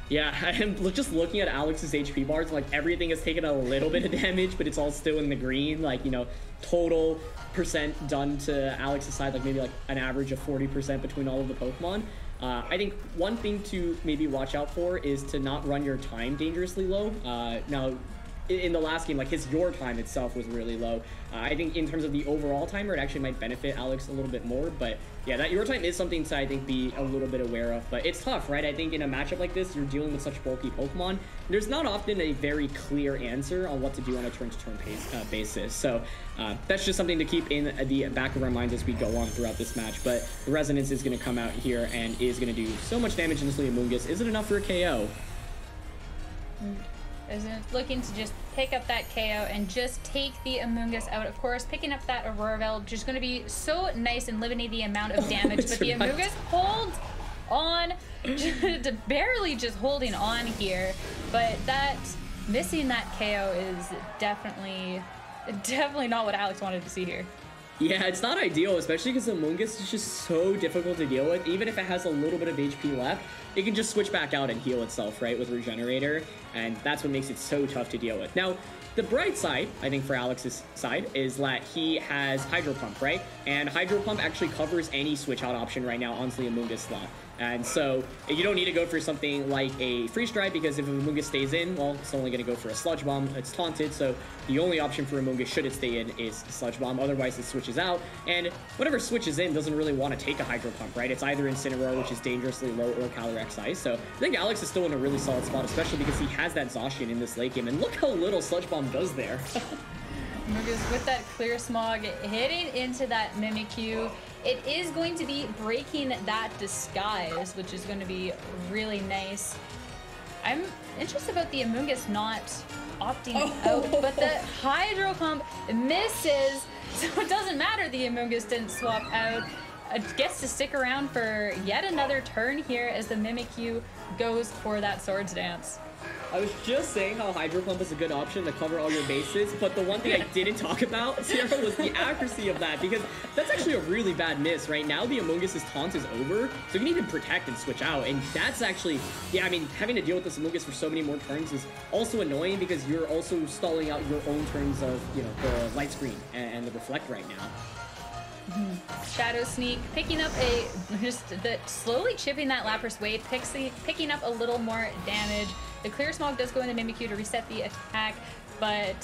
Yeah, I'm just looking at Alex's HP bars, like everything has taken a little bit of damage, but it's all still in the green. Like, you know, total percent done to Alex's side, like maybe like an average of 40% between all of the Pokemon. I think one thing to maybe watch out for is to not run your time dangerously low. Now, in the last game, like your time itself was really low. I think in terms of the overall timer, it actually might benefit Alex a little bit more. But yeah, that your time is something to, I think, be a little bit aware of. But it's tough, right? I think in a matchup like this, you're dealing with such bulky Pokemon. There's not often a very clear answer on what to do on a turn-to-turn basis. So that's just something to keep in the back of our minds as we go on throughout this match. But the Resonance is going to come out here and is going to do so much damage into the Amoonguss. Is it enough for a KO? Isn't looking to just pick up that KO and just take the Amoonguss out. Of course, picking up that Aurora Veil, just going to be so nice and limiting the amount of damage. But the Amoonguss holds on, barely just holding on here, but that missing that KO is definitely not what Alex wanted to see here. Yeah, it's not ideal, especially because Amoonguss is just so difficult to deal with. Even if it has a little bit of HP left, it can just switch back out and heal itself, right, with Regenerator, and that's what makes it so tough to deal with. Now, the bright side, I think, for Alex's side is that he has Hydro Pump, right? And Hydro Pump actually covers any switch out option right now onto the Amoonguss slot. And so you don't need to go for something like a Freeze Dry, because if Amoonguss stays in, well, it's only going to go for a Sludge Bomb. It's taunted, so the only option for Amoonguss, should it stay in, is Sludge Bomb. Otherwise, it switches out. And whatever switches in doesn't really want to take a Hydro Pump, right? It's either Incineroar, which is dangerously low, or Calyrex Ice. So I think Alex is still in a really solid spot, especially because he has that Zacian in this late game. And look how little Sludge Bomb does there. Amoonguss with that Clear Smog hitting into that Mimikyu. It is going to be breaking that disguise, which is going to be really nice. I'm interested about the Amoonguss not opting out, but the Hydro Pump misses, so it doesn't matter the Amoonguss didn't swap out. It gets to stick around for yet another turn here as the Mimikyu goes for that Swords Dance. I was just saying how Hydro Pump is a good option to cover all your bases, but the one thing I didn't talk about, Sierra, was the accuracy of that, because that's actually a really bad miss. Right now, the Amoonguss's taunt is over, so you can even protect and switch out, and that's actually, yeah, I mean, having to deal with this Amoonguss for so many more turns is also annoying, because you're also stalling out your own turns of, you know, the Light Screen and the Reflect right now. Shadow Sneak, picking up slowly chipping that Lapras away, picking up a little more damage. The Clear Smog does go in the Mimikyu to reset the attack, but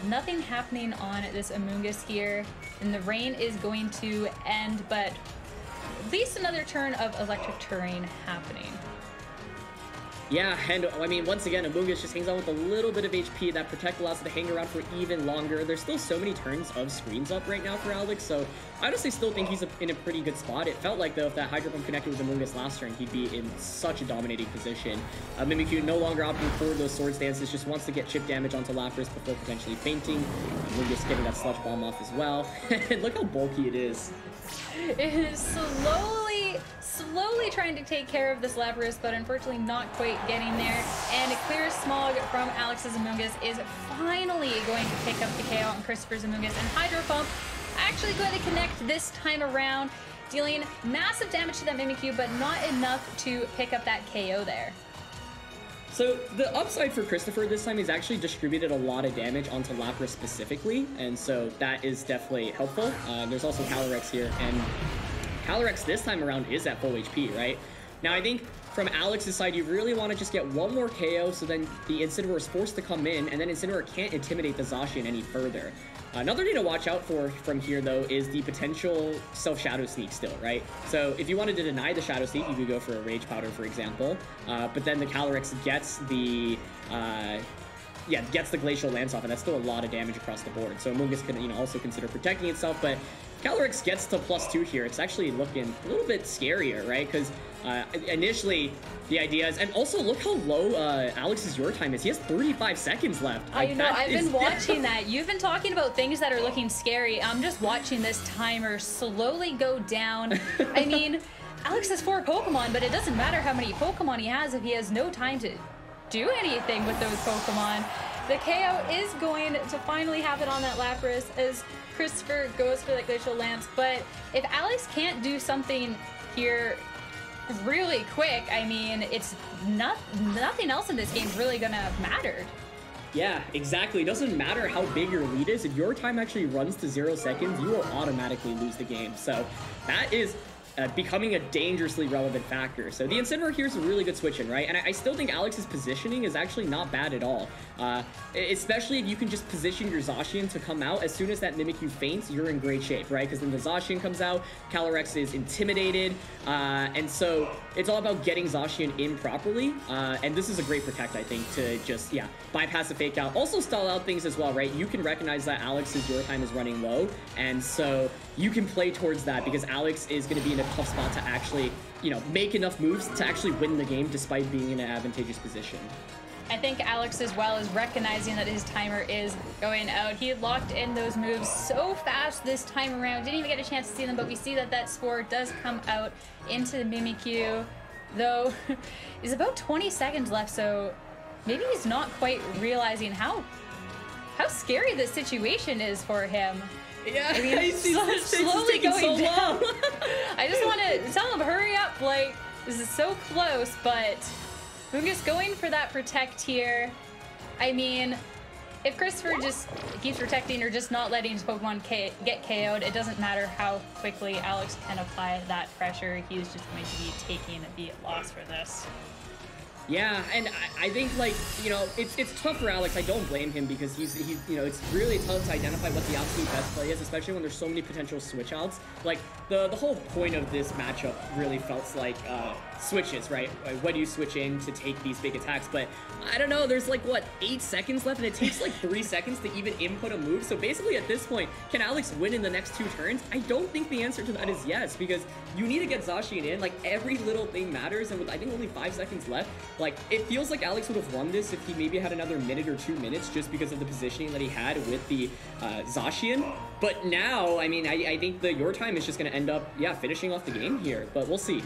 nothing happening on this Amoonguss here. And the rain is going to end, but at least another turn of Electric Terrain happening. Yeah, and I mean, once again, Amoonguss just hangs out with a little bit of HP. That Protect allows it to hang around for even longer. There's still so many turns of screens up right now for Alex, so I honestly still think he's in a pretty good spot. It felt like, though, if that Hydro Pump connected with Amoonguss last turn, he'd be in such a dominating position. Mimikyu no longer opting for those Swords Dances, just wants to get chip damage onto Lapras before potentially fainting. Amoonguss getting that Sludge Bomb off as well. And look how bulky it is. It is slowly trying to take care of this Lapras, but unfortunately not quite getting there. And a Clear Smog from Alex's Amoonguss is finally going to pick up the KO on Christopher's Amoonguss, and Hydro Pump actually going to connect this time around, dealing massive damage to that Mimikyu, but not enough to pick up that KO there. So the upside for Christopher this time is actually distributed a lot of damage onto Lapras specifically, and so that is definitely helpful. There's also Calyrex here, and Calyrex this time around is at full HP, right? Now I think from Alex's side, you really want to just get one more KO, so then the Incineroar is forced to come in, and then Incineroar can't intimidate the Zacian any further. Another thing to watch out for from here, though, is the potential self-Shadow Sneak still, right? So if you wanted to deny the Shadow Sneak, you could go for a Rage Powder, for example. But then the Calyrex gets the... gets the Glacial Lance off, and that's still a lot of damage across the board. So Amoonguss can, also consider protecting itself, but Calyrex gets to +2 here. It's actually looking a little bit scarier, right? Because initially, the idea is... And also, look how low Alex's Your Time is. He has 35 seconds left. I've been watching that. You've been talking about things that are looking scary. I'm just watching this timer slowly go down. I mean, Alex has 4 Pokemon, but it doesn't matter how many Pokemon he has if he has no time to do anything with those Pokemon. The KO is going to finally happen on that Lapras as Christopher goes for that Glacial Lance, but if Alex can't do something here really quick, I mean, it's nothing else in this game is really gonna matter. Yeah, exactly. It doesn't matter how big your lead is. If your time actually runs to 0 seconds, you will automatically lose the game. So that is becoming a dangerously relevant factor. So the Incineroar here is a really good switch in, right? And I still think Alex's positioning is actually not bad at all. Especially if you can just position your Zacian to come out. As soon as that Mimikyu faints, you're in great shape, right? Because then the Zacian comes out, Calyrex is intimidated, and so it's all about getting Zacian in properly. And this is a great protect, I think, to just, bypass the fake out. Also stall out things as well, right? You can recognize that Alex's Your Time is running low, and so you can play towards that because Alex is going to be in a tough spot to actually, make enough moves to actually win the game despite being in an advantageous position. I think Alex as well is recognizing that his timer is going out. He locked in those moves so fast this time around. Didn't even get a chance to see them, but we see that that Spore does come out into the Mimikyu. Though, there's about 20 seconds left, so maybe he's not quite realizing how scary this situation is for him. Yeah, I mean, he's slowly going so down. long. I just want to tell him, hurry up, like, this is so close, but Mungus going for that protect here. I mean, if Christopher just keeps protecting or just not letting his Pokemon get KO'd, it doesn't matter how quickly Alex can apply that pressure. He's just going to be taking the loss for this. Yeah, and I think, like, you know, it's tough for Alex. I don't blame him because he's you know, it's really tough to identify what the absolute best play is, especially when there's so many potential switch outs. Like, the whole point of this matchup really felt like switches, right? What do you switch in to take these big attacks? But I don't know, there's like, what, 8 seconds left, and it takes like 3 seconds to even input a move. So basically at this point, can Alex win in the next 2 turns? I don't think the answer to that is yes, because you need to get Zacian in. Like, every little thing matters, and with I think only 5 seconds left, like, it feels like Alex would have won this if he maybe had another minute or 2 minutes just because of the positioning that he had with the Zacian. But now, I mean, I think your time is just going to end up, yeah, finishing off the game here, but we'll see.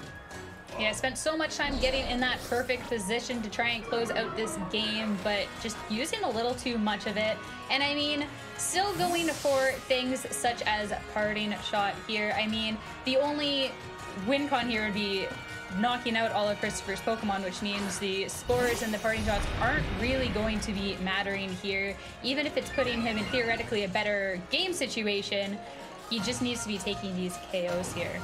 Yeah, I spent so much time getting in that perfect position to try and close out this game, but just using a little too much of it. And I mean, still going for things such as parting shot here. I mean, the only win con here would be knocking out all of Christopher's Pokemon, which means the Spores and the parting shots aren't really going to be mattering here. Even if it's putting him in theoretically a better game situation, he just needs to be taking these KOs here.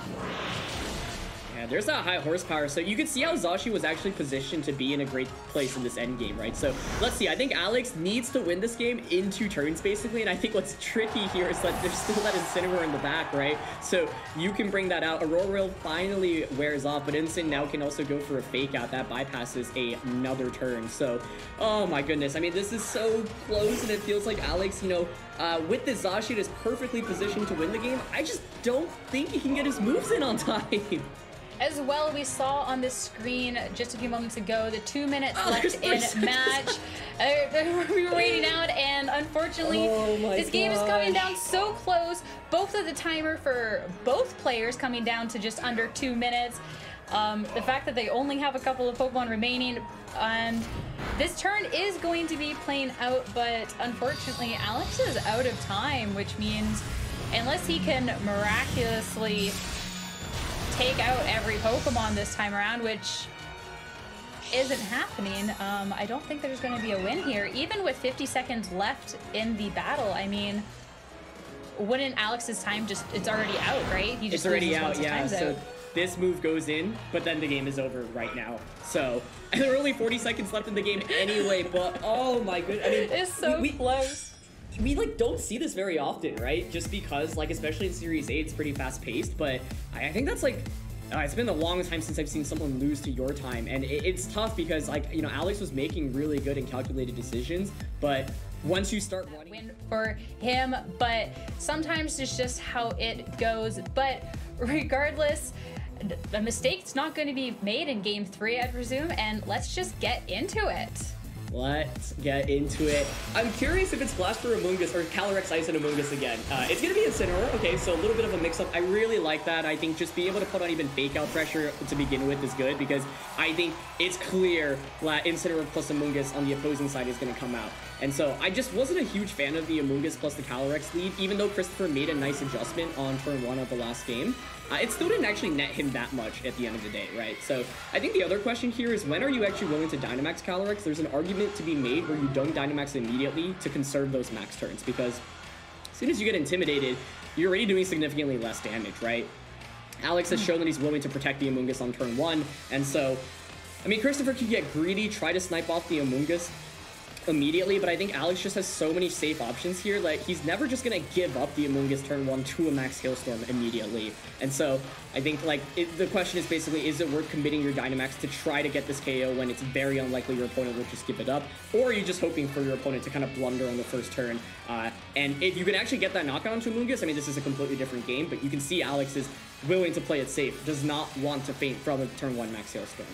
Yeah, there's that high horsepower, so you can see how Zacian was actually positioned to be in a great place in this end game, right? So let's see, I think Alex needs to win this game in 2 turns, basically, and I think what's tricky here is that there's still that Incineroar in the back, right? So you can bring that out. Aurora finally wears off, but Incin now can also go for a fake out. That bypasses another turn, so, oh my goodness. I mean, this is so close, and it feels like Alex, you know, with this Zacian is perfectly positioned to win the game. I just don't think he can get his moves in on time. As well, we saw on this screen just a few moments ago the 2 minutes left in match. We were waiting out, and unfortunately, this game is coming down so close. Both of the timer for both players coming down to just under 2 minutes. The fact that they only have a couple of Pokemon remaining, and this turn is going to be playing out, but unfortunately, Alex is out of time, which means unless he can miraculously take out every Pokemon this time around, which isn't happening, I don't think there's going to be a win here. Even with 50 seconds left in the battle, I mean, wouldn't Alex's time just, it's already out, right? He just it's already out, yeah. yeah. So this move goes in, but then the game is over right now. So, and there are only 40 seconds left in the game anyway, but oh my goodness. I mean, it's so close. We like don't see this very often, right? Just because, like, especially in Series 8, it's pretty fast paced, but I think that's like, it's been the longest time since I've seen someone lose to your time, and it's tough because, like, you know, Alex was making really good and calculated decisions, but once you start running... Win for him, but sometimes it's just how it goes. But regardless, a mistake's not going to be made in Game 3, I presume, and let's just get into it. Let's get into it. I'm curious if it's Blast for Amoonguss or Calyrex Ice and Amoonguss again. It's going to be Incineroar. Okay, so a little bit of a mix-up. I really like that. I think just being able to put on even fake-out pressure to begin with is good because I think it's clear that Incineroar plus Amoonguss on the opposing side is going to come out. And so I just wasn't a huge fan of the Amoonguss plus the Calyrex lead, even though Christopher made a nice adjustment on turn 1 of the last game. It still didn't actually net him that much at the end of the day, right? So I think the other question here is, when are you actually willing to Dynamax Calyrex? There's an argument to be made where you don't Dynamax immediately to conserve those max turns, because as soon as you get intimidated, you're already doing significantly less damage, right? Alex has shown that he's willing to protect the Amoonguss on turn 1, and so, I mean, Christopher could get greedy, try to snipe off the Amoonguss immediately, but I think Alex just has so many safe options here. Like, he's never just gonna give up the Amoonguss turn 1 to a max Hailstorm immediately. And so I think, like, the question is basically, is it worth committing your Dynamax to try to get this KO when it's very unlikely your opponent will just give it up? Or are you just hoping for your opponent to kind of blunder on the first turn? And if you can actually get that knockout onto Amoonguss, I mean, this is a completely different game, but you can see Alex is willing to play it safe, does not want to feint from a turn 1 max Hailstorm.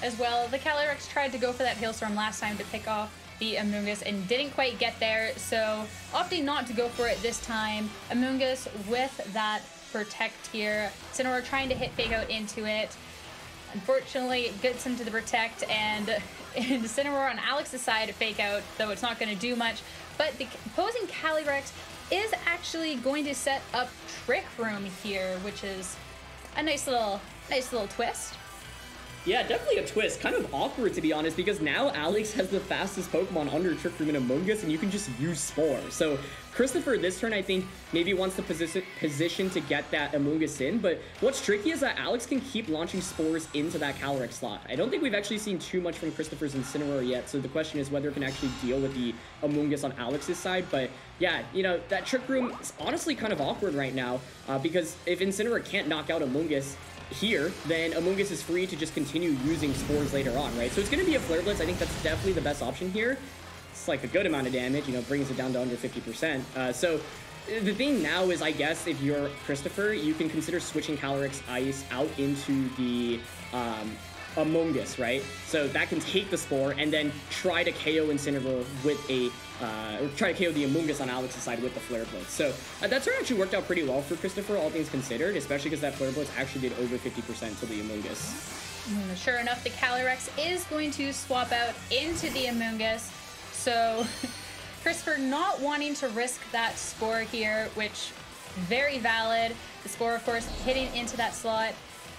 As well, the Calyrex tried to go for that Hailstorm last time to pick off the Amoonguss and didn't quite get there, so opting not to go for it this time. Amoonguss with that Protect here. Incineroar trying to hit Fake Out into it. Unfortunately, it gets into the Protect, and Incineroar on Alex's side Fake Out, though it's not going to do much. But the opposing Calyrex is actually going to set up Trick Room here, which is a nice little twist. Yeah, definitely a twist. Kind of awkward, to be honest, because now Alex has the fastest Pokemon under Trick Room and Amoonguss, and you can just use Spore. So Christopher this turn, I think, maybe wants to position to get that Amoonguss in, but what's tricky is that Alex can keep launching Spores into that Calyrex slot. I don't think we've actually seen too much from Christopher's Incineroar yet, so the question is whether it can actually deal with the Amoonguss on Alex's side, but yeah, you know, that Trick Room is honestly kind of awkward right now, because if Incineroar can't knock out Amoonguss here, then Amoonguss is free to just continue using Spores later on, right? So it's going to be a Flare Blitz. I think that's definitely the best option here. It's like a good amount of damage, you know, brings it down to under 50%. So the thing now is, I guess, if you're Christopher, you can consider switching Calyrex Ice out into the Amoonguss, right? So that can take the Spore and then try to KO Incineroar with a or try to KO the Amoonguss on Alex's side with the Flare Blitz. So that turn actually worked out pretty well for Christopher, all things considered, especially because that Flare Blitz actually did over 50% to the Amoonguss. Sure enough, the Calyrex is going to swap out into the Amoonguss. So Christopher not wanting to risk that Spore here, which very valid. The Spore, of course, hitting into that slot.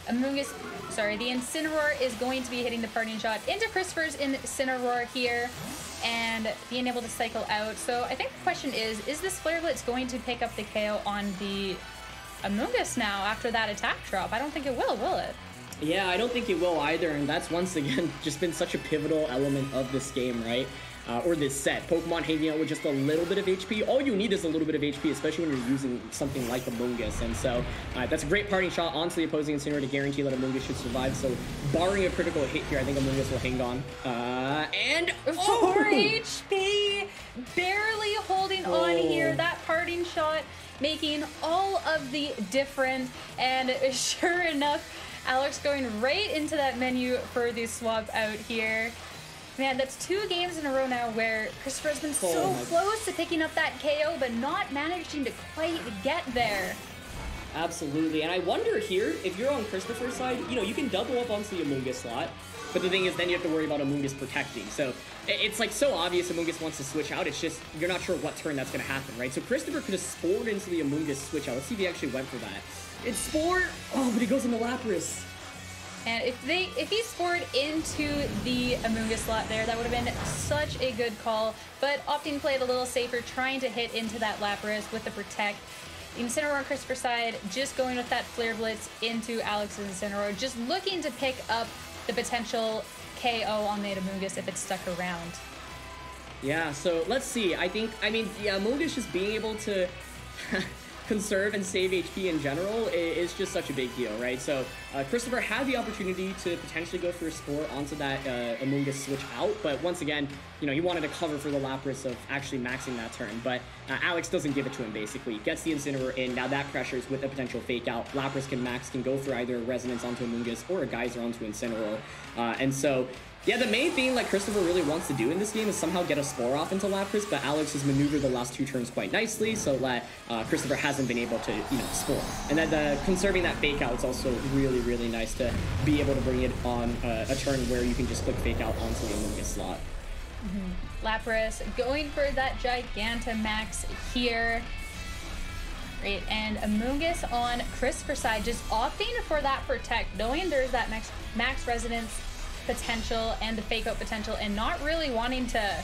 The Incineroar is going to be hitting the parting shot into Christopher's Incineroar here and being able to cycle out. So I think the question is this Flare Blitz going to pick up the KO on the Amoonguss now after that attack drop? I don't think it will it? Yeah, I don't think it will either, and that's once again just been such a pivotal element of this game, right? Or this set. Pokemon hanging out with just a little bit of HP. All you need is a little bit of HP, especially when you're using something like Amoonguss. And so that's a great parting shot onto the opposing Incineroar to guarantee that Amoonguss should survive. So barring a critical hit here, I think Amoonguss will hang on. And 4 HP! Barely holding on here. That parting shot making all of the difference. And sure enough, Alex going right into that menu for the swap out here. Man, that's 2 games in a row now where Christopher's been so close to picking up that KO, but not managing to quite get there. Absolutely, and I wonder here, if you're on Christopher's side, you know, you can double up onto the Amoonguss slot, but the thing is, then you have to worry about Amoonguss protecting. So it's like so obvious Amoonguss wants to switch out, it's just, you're not sure what turn that's going to happen, right? So Christopher could have spored into the Amoonguss switch out. Let's see if he actually went for that. It's Spore! Oh, but he goes into Lapras. And if he spored into the Amoonguss slot there, that would have been such a good call. But opting to play it a little safer, trying to hit into that Lapras with the Protect. Incineroar on Christopher's side, just going with that Flare Blitz into Alex's Incineroar, just looking to pick up the potential KO on the Amoonguss if it's stuck around. Yeah, so let's see. I mean, yeah, Amoonguss just being able to conserve and save HP in general is just such a big deal, right? So Christopher had the opportunity to potentially go for a Spore onto that Amoonguss switch out, but once again, you know, he wanted to cover for the Lapras of actually maxing that turn, but Alex doesn't give it to him, basically. Gets the Incineroar in, now that pressures with a potential Fake Out. Lapras can go for either a Resonance onto Amoonguss or a Geyser onto Incineroar, and so yeah, the main thing like Christopher really wants to do in this game is somehow get a Spore off into Lapras, but Alex has maneuvered the last 2 turns quite nicely, so that Christopher hasn't been able to, you know, Spore. And then conserving that Fake Out is also really, really nice to be able to bring it on a turn where you can just click Fake Out onto the Amoonguss slot. Lapras going for that Gigantamax here. Great, and Amoonguss on Christopher's side just opting for that Protect, knowing there's that max Resonance potential and the Fake Out potential and not really wanting to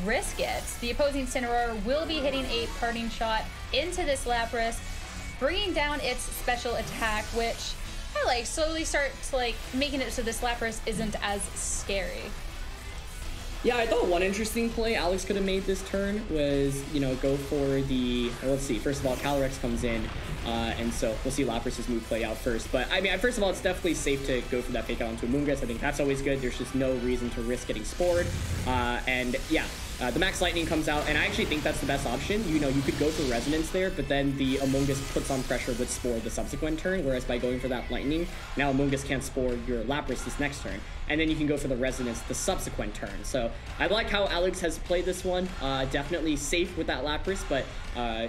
risk it. The opposing Incineroar will be hitting a parting shot into this Lapras, bringing down its special attack, which I like slowly starts like making it so this Lapras isn't as scary. Yeah, I thought one interesting play Alex could have made this turn was, you know, go for the, well, let's see, first of all, Calyrex comes in, and so we'll see Lapras' move play out first. But, I mean, first of all, it's definitely safe to go for that Fake Out onto Amoonguss. I think that's always good. There's just no reason to risk getting spored. And, yeah, the Max Lightning comes out, and I actually think that's the best option. You know, you could go for Resonance there, but then the Amoonguss puts on pressure with Spore the subsequent turn, whereas by going for that Lightning, now Amoonguss can't Spore your Lapras this next turn, and then you can go for the Resonance the subsequent turn. So I like how Alex has played this one. Definitely safe with that Lapras, but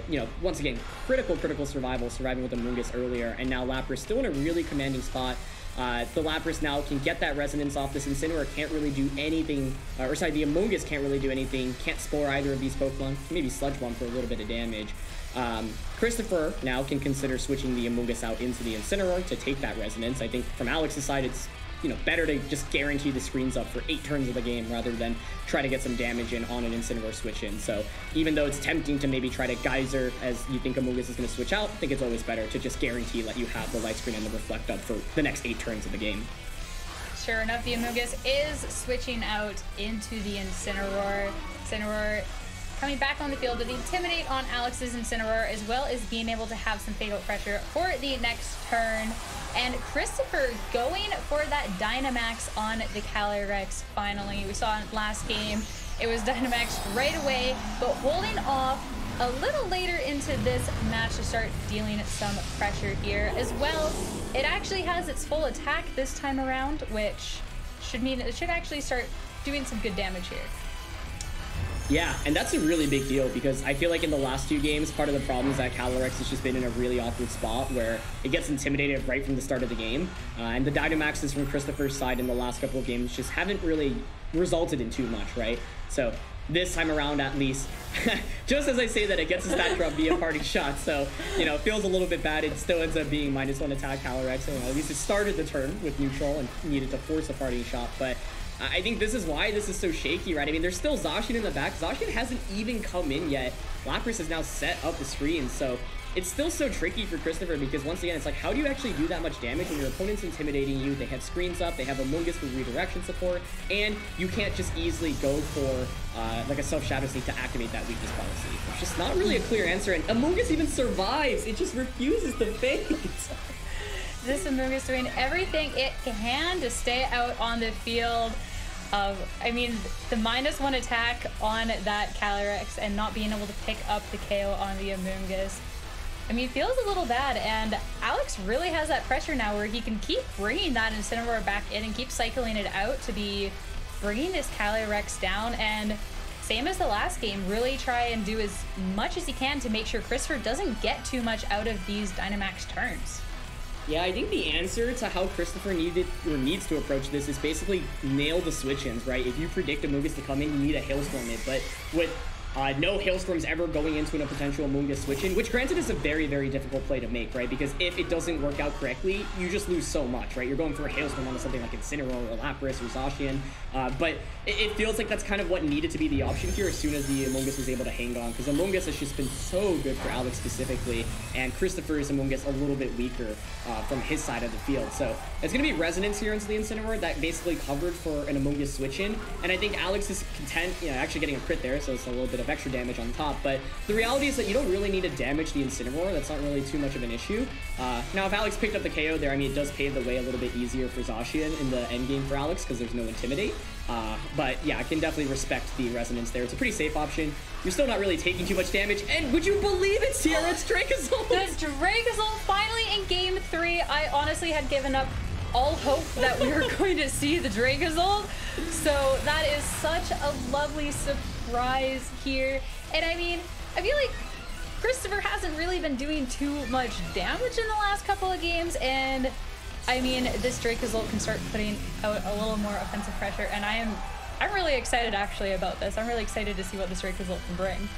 you know, once again, critical surviving with Amoonguss earlier, and now Lapras still in a really commanding spot. The Lapras now can get that Resonance off. This Incineroar can't really do anything, or sorry, the Amoonguss can't really do anything, can't Spore either of these Pokemon, maybe Sludge Bomb for a little bit of damage. Christopher now can consider switching the Amoonguss out into the Incineroar to take that Resonance. I think from Alex's side, it's, you know, better to just guarantee the screens up for 8 turns of the game rather than try to get some damage in on an Incineroar switch in. So even though it's tempting to maybe try to Geyser as you think Amoonguss is going to switch out, I think it's always better to just guarantee that you have the Light Screen and the Reflect up for the next 8 turns of the game. Sure enough, the Amoonguss is switching out into the Incineroar. Incineroar coming back on the field with the Intimidate on Alex's Incineroar, as well as being able to have some Fake Out pressure for the next turn. And Christopher going for that Dynamax on the Calyrex finally. We saw in last game, it was Dynamax right away, but holding off a little later into this match to start dealing some pressure here. As well, it actually has its full attack this time around, which should mean it should actually start doing some good damage here. Yeah, and that's a really big deal because I feel like in the last 2 games, part of the problem is that Calyrex has just been in a really awkward spot where it gets intimidated right from the start of the game. And the Dynamaxes from Christopher's side in the last couple of games just haven't really resulted in too much, right? So this time around, at least, just as I say that, it gets a stat drop via parting shot. So, you know, it feels a little bit bad. It still ends up being -1 attack Calyrex. So, you know, at least it started the turn with neutral and needed to force a parting shot. But I think this is why this is so shaky, right? I mean, there's still Zacian in the back. Zacian hasn't even come in yet. Lapras has now set up the screen, so it's still so tricky for Christopher because, once again, it's like, how do you actually do that much damage when your opponent's intimidating you? They have screens up, they have Amoonguss for redirection support, and you can't just easily go for like a Self-Shadow Sneak to activate that weakness policy. It's just not really a clear answer, and Amoonguss even survives. It just refuses to fade. This Amoonguss doing everything it can to stay out on the field. I mean, the -1 attack on that Calyrex and not being able to pick up the KO on the Amoonguss, I mean, feels a little bad. And Alex really has that pressure now where he can keep bringing that Incineroar back in and keep cycling it out to be bringing this Calyrex down. And same as the last game, really try and do as much as he can to make sure Christopher doesn't get too much out of these Dynamax turns. Yeah, I think the answer to how Christopher needs to approach this is basically nail the switch-ins, right? If you predict Amoonguss to come in, you need a Hailstorm it, but with no Hailstorms ever going into a potential Amoonguss switch-in, which granted is a very, very difficult play to make, right? Because if it doesn't work out correctly, you just lose so much, right? You're going for a Hailstorm on something like Incineroar or Lapras or Zacian, but it feels like that's kind of what needed to be the option here as soon as the Amoonguss was able to hang on, because Amoonguss has just been so good for Alex specifically, and Christopher's Amoonguss a little bit weaker from his side of the field. So it's going to be Resonance here into the Incineroar that basically covered for an Amoonguss switch-in, and I think Alex is content, you know, actually getting a crit there, so it's a little bit of extra damage on top, but the reality is that you don't really need to damage the Incineroar. That's not really too much of an issue. Now, if Alex picked up the KO there, I mean, it does pave the way a little bit easier for Zacian in the endgame for Alex because there's no Intimidate. But yeah, I can definitely respect the Resonance there. It's a pretty safe option. You're still not really taking too much damage, and would you believe it, Sierra? It's Dracozolt! The Dracozolt finally in Game 3. I honestly had given up all hope that we were going to see the Dracozolt. So that is such a lovely surprise here. And I mean, I feel like Christopher hasn't really been doing too much damage in the last couple of games, and I mean, this Dracozolt can start putting out a little more offensive pressure, and I'm really excited actually about this. I'm really excited to see what this Dracozolt can bring.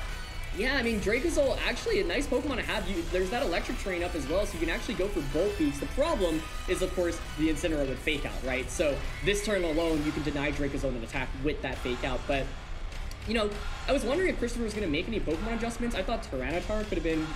Yeah, I mean, Dracozolt, actually a nice Pokemon to have. There's that electric terrain up as well, so you can actually go for Bolt Beaks. The problem is, of course, the Incineroar with Fake Out, right? So this turn alone, you can deny Dracozolt an attack with that Fake Out, but you know, I was wondering if Christopher was going to make any Pokemon adjustments. I thought Tyranitar could have been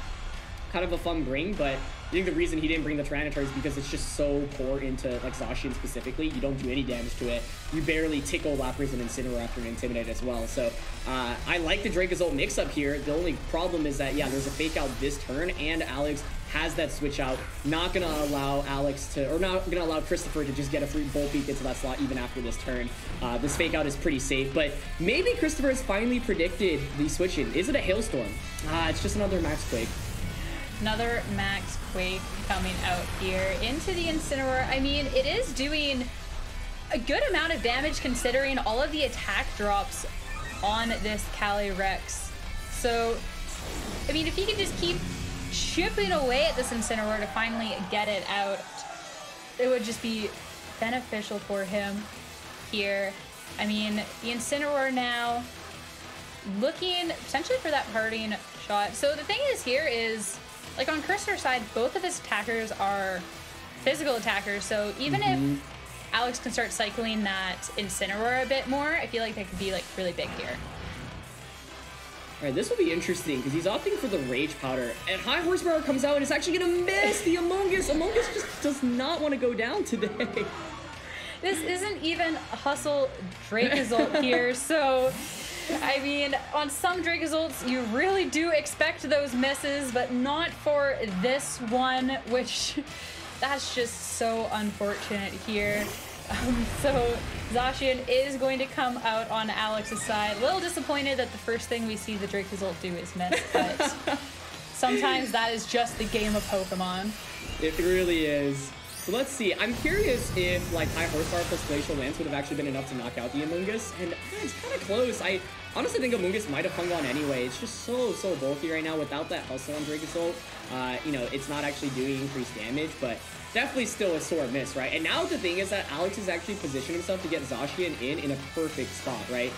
kind of a fun bring, but I think the reason he didn't bring the Tyranitar is because it's just so poor into like Zacian specifically. You don't do any damage to it. You barely tickle Lapras and Incineroar after an Intimidate as well. So I like the Dracozolt mix-up here. The only problem is that, yeah, there's a Fake Out this turn, and Alex has that switch out. Not gonna allow not gonna allow Christopher to just get a free Volbeat into that slot even after this turn. This Fake Out is pretty safe, but maybe Christopher has finally predicted the switch in. Is it a Hailstorm? It's just another Max Quake. Another Max Quake coming out here into the Incineroar. I mean, it is doing a good amount of damage considering all of the attack drops on this Calyrex. So, I mean, if he can just keep chipping away at this Incineroar to finally get it out, it would just be beneficial for him here. I mean, the Incineroar now looking potentially for that parting shot. So the thing is here is, like on Christopher's side, both of his attackers are physical attackers. So even if Alex can start cycling that Incineroar a bit more, I feel like that could be like really big here. All right, this will be interesting because he's opting for the Rage Powder, and High Horsepower comes out and it's actually gonna miss the Amoonguss. Amoonguss just does not want to go down today. This isn't even a Hustle Dracozolt here, so I mean, on some Dracozolts, you really do expect those misses, but not for this one, which that's just so unfortunate here. So Zacian is going to come out on Alex's side. A little disappointed that the first thing we see the Dracozolt do is miss, but sometimes that is just the game of Pokemon. It really is. So let's see. I'm curious if like High Horsepower plus Glacial Lance would have actually been enough to knock out the Amoonguss, and it's kind of close. I honestly think Amoonguss might have hung on anyway. It's just so bulky right now without that Hustle on Dracozolt. You know, it's not actually doing increased damage, but definitely still a sore miss, right? And now the thing is that Alex has actually positioned himself to get Zacian in a perfect spot, right?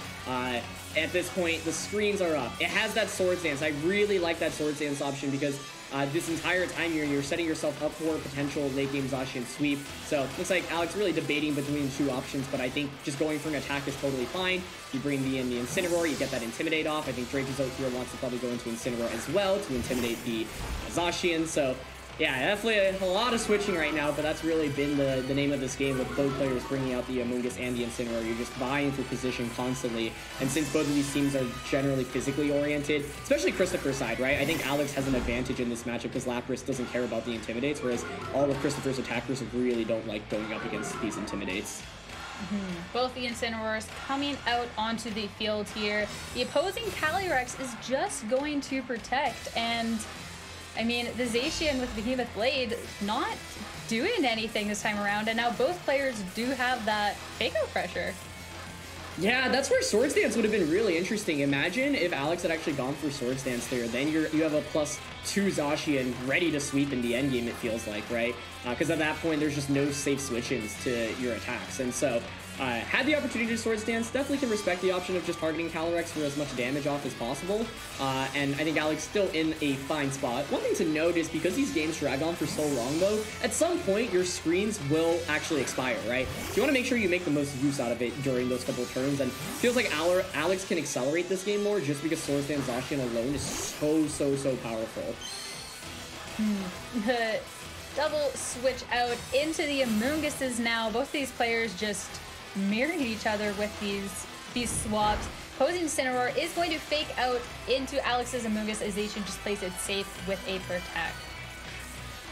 At this point, the screens are up. It has that Swords Dance. I really like that Swords Dance option because this entire time you're setting yourself up for a potential late game Zacian sweep. So looks like Alex really debating between two options, but I think just going for an attack is totally fine. You bring the Incineroar, you get that Intimidate off. I think Dracozolt here wants to probably go into Incineroar as well to intimidate the Zacian. So yeah, definitely a lot of switching right now, but that's really been the name of this game with both players bringing out the Amoonguss and the Incineroar. You're just vying for position constantly, and since both of these teams are generally physically oriented, especially Christopher's side, right? I think Alex has an advantage in this matchup because Lapras doesn't care about the Intimidates, whereas all of Christopher's attackers really don't like going up against these Intimidates. Both the Incineroars coming out onto the field here. The opposing Calyrex is just going to protect, and I mean, the Zacian with Behemoth Blade not doing anything this time around, and now both players do have that fake-out pressure. Yeah, that's where Swords Dance would have been really interesting. Imagine if Alex had actually gone for Swords Dance there. Then you have a +2 Zacian ready to sweep in the endgame, it feels like, right? Because at that point, there's just no safe switch-ins to your attacks. And so, had the opportunity to Swords Dance, definitely can respect the option of just targeting Calyrex for as much damage off as possible. And I think Alex still in a fine spot. One thing to note is because these games drag on for so long, though, at some point, your screens will actually expire, right? So you want to make sure you make the most use out of it during those couple of turns. And it feels like Alex can accelerate this game more just because Swords Dance Zacian alone is so powerful. The double switch out into the Amoongusses now. Both these players just mirroring each other with these swaps. Opposing Incineroar is going to fake out into Alex's Amoonguss as Zacian just plays it safe with a protect.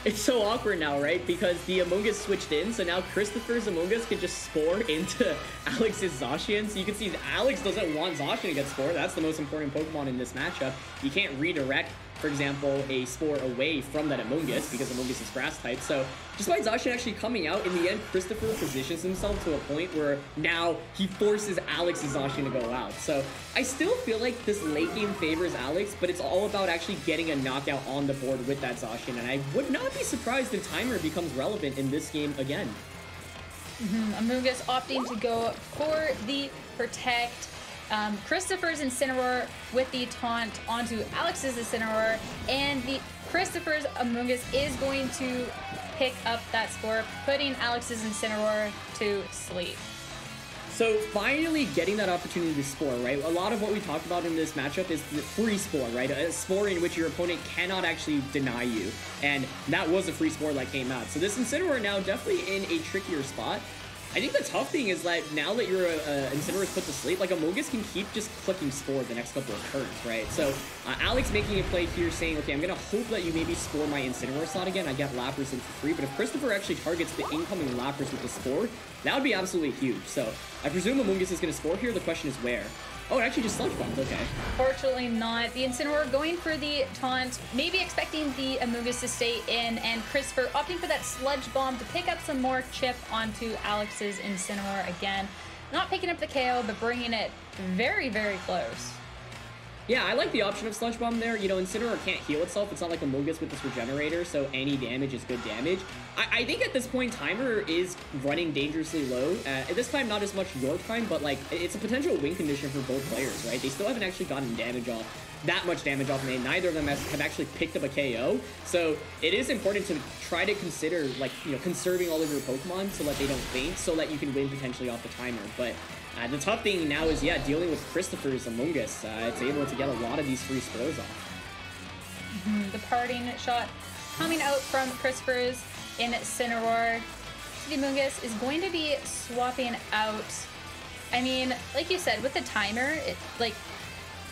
It's so awkward now, right? Because the Amoonguss switched in, so now Christopher's Amoonguss can just spore into Alex's Zacian. So you can see Alex doesn't want Zacian to get spored. That's the most important Pokemon in this matchup. You can't redirect, for example, a spore away from that Amoonguss because Amoonguss is grass type. So despite Zacian actually coming out, in the end, Christopher positions himself to a point where now he forces Alex's Zacian to go out. So I still feel like this late game favors Alex, but it's all about actually getting a knockout on the board with that Zacian. And I would not be surprised if Timer becomes relevant in this game again. Amoonguss opting to go for the protect. Christopher's Incineroar with the taunt onto Alex's Incineroar, and the Christopher's Amoonguss is going to pick up that score, putting Alex's Incineroar to sleep. So finally getting that opportunity to spore, right? A lot of what we talked about in this matchup is the free spore, right? A spore in which your opponent cannot actually deny you. And that was a free spore that came out. So this Incineroar now definitely in a trickier spot. I think the tough thing is that now that your Incineroar is put to sleep, like Amogus can keep just clicking spore the next couple of turns, right? So Alex making a play here saying, okay, I'm going to hope that you maybe spore my Incineroar slot again. I get Lapras in for free, but if Christopher actually targets the incoming Lapras with the spore, that would be absolutely huge. So I presume Amogus is going to spore here. The question is where? Oh, it actually just sludge bombed. Okay. Fortunately not. The Incineroar going for the taunt, maybe expecting the Amogus to stay in, and Christopher opting for that sludge bomb to pick up some more chip onto Alex's Incineroar again. Not picking up the KO, but bringing it very, very close. Yeah, I like the option of Sludge Bomb there. You know, Incineroar can't heal itself. It's not like Amogus with this Regenerator, so any damage is good damage. I think at this point, Timer is running dangerously low. At this time, not as much your time, but, like, it's a potential win condition for both players, right? They still haven't actually gotten damage off, that much damage off Main. Neither of them have actually picked up a KO. So it is important to try to consider, like, you know, conserving all of your Pokemon so that they don't faint, so that you can win potentially off the Timer. But the tough thing now is, yeah, dealing with Christopher's Among Us. It's able to get a lot of these free spores off. The parting shot coming out from Christopher's Incineroar. The Among Us is going to be swapping out. I mean, like you said, with the Timer,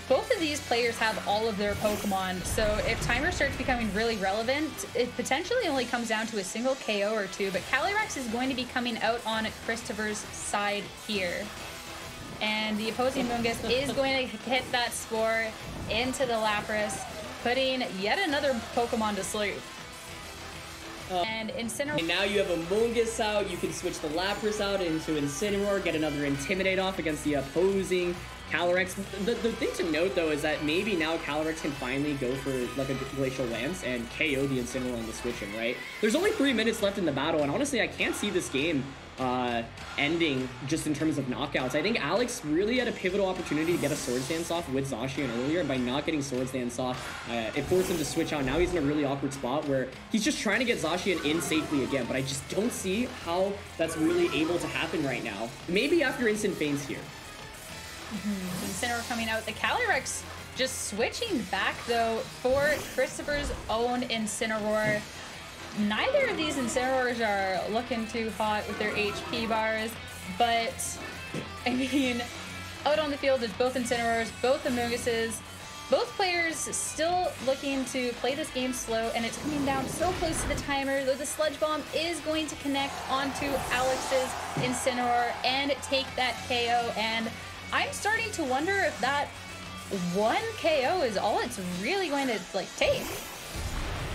both of these players have all of their Pokemon, so if Timer starts becoming really relevant, it potentially only comes down to a single KO or two, but Calyrex is going to be coming out on Christopher's side here. And the opposing Mungus is going to hit that spore into the Lapras, putting yet another Pokemon to sleep. And Incineroar. And now you have Amogus out, you can switch the Lapras out into Incineroar, get another Intimidate off against the opposing Calyrex. The thing to note, though, is that maybe now Calyrex can finally go for, like, a Glacial Lance and KO the Incineroar on the switching, right? There's only 3 minutes left in the battle, and honestly, I can't see this game ending just in terms of knockouts. I think Alex really had a pivotal opportunity to get a Swords Dance off with Zacian earlier, and by not getting Swords Dance off, it forced him to switch out. Now he's in a really awkward spot where he's just trying to get Zacian in safely again, but I just don't see how that's really able to happen right now. Maybe after instant feints here. Incineroar coming out. The Calyrex just switching back, though, for Christopher's own Incineroar. Neither of these Incineroars are looking too hot with their HP bars, but, I mean, out on the field, there's both Incineroars, both Amoguses, both players still looking to play this game slow, and it's coming down so close to the timer, though the Sludge Bomb is going to connect onto Alex's Incineroar and take that KO, and I'm starting to wonder if that one KO is all it's really going to, like, take.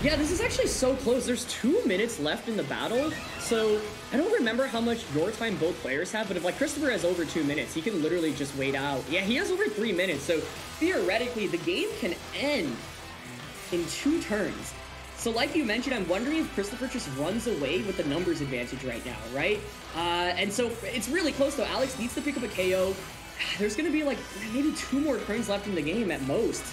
Yeah, this is actually so close. There's 2 minutes left in the battle, so I don't remember how much your time both players have, but if, like, Christopher has over 2 minutes, he can literally just wait out. Yeah, he has over 3 minutes, so theoretically, the game can end in 2 turns. So like you mentioned, I'm wondering if Christopher just runs away with the numbers advantage right now, right? And so it's really close, though. Alex needs to pick up a KO. There's going to be, like, maybe 2 more turns left in the game at most.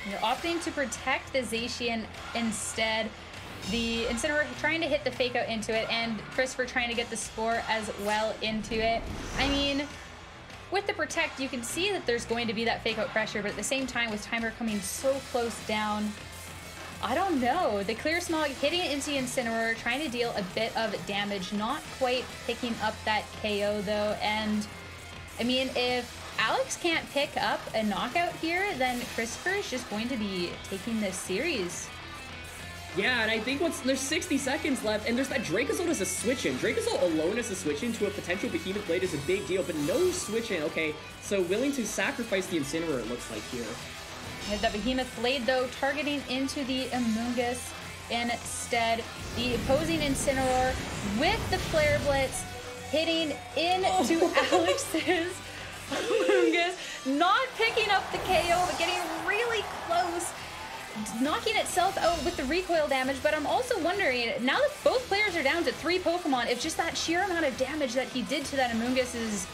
You're opting to protect the Zacian instead. The Incineroar trying to hit the Fake Out into it, and Christopher trying to get the Spore as well into it. I mean, with the Protect, you can see that there's going to be that Fake Out pressure, but at the same time, with Timer coming so close down, I don't know. The Clear Smog hitting it into the Incineroar, trying to deal a bit of damage, not quite picking up that KO, though, and I mean, if Alex can't pick up a knockout here, then Christopher is just going to be taking this series. Yeah, and I think there's 60 seconds left, and there's that Dracozolt as a switch-in. Dracozolt alone as a switch-in to a potential Behemoth Blade is a big deal, but no switch-in. Okay, so willing to sacrifice the Incineroar, it looks like here. With the Behemoth Blade, though, targeting into the Amogus instead. The opposing Incineroar with the Flare Blitz hitting into Alex's Amogus, not picking up the KO, but getting really close, knocking itself out with the recoil damage. But I'm also wondering, now that both players are down to 3 Pokemon, if just that sheer amount of damage that he did to that Amogus is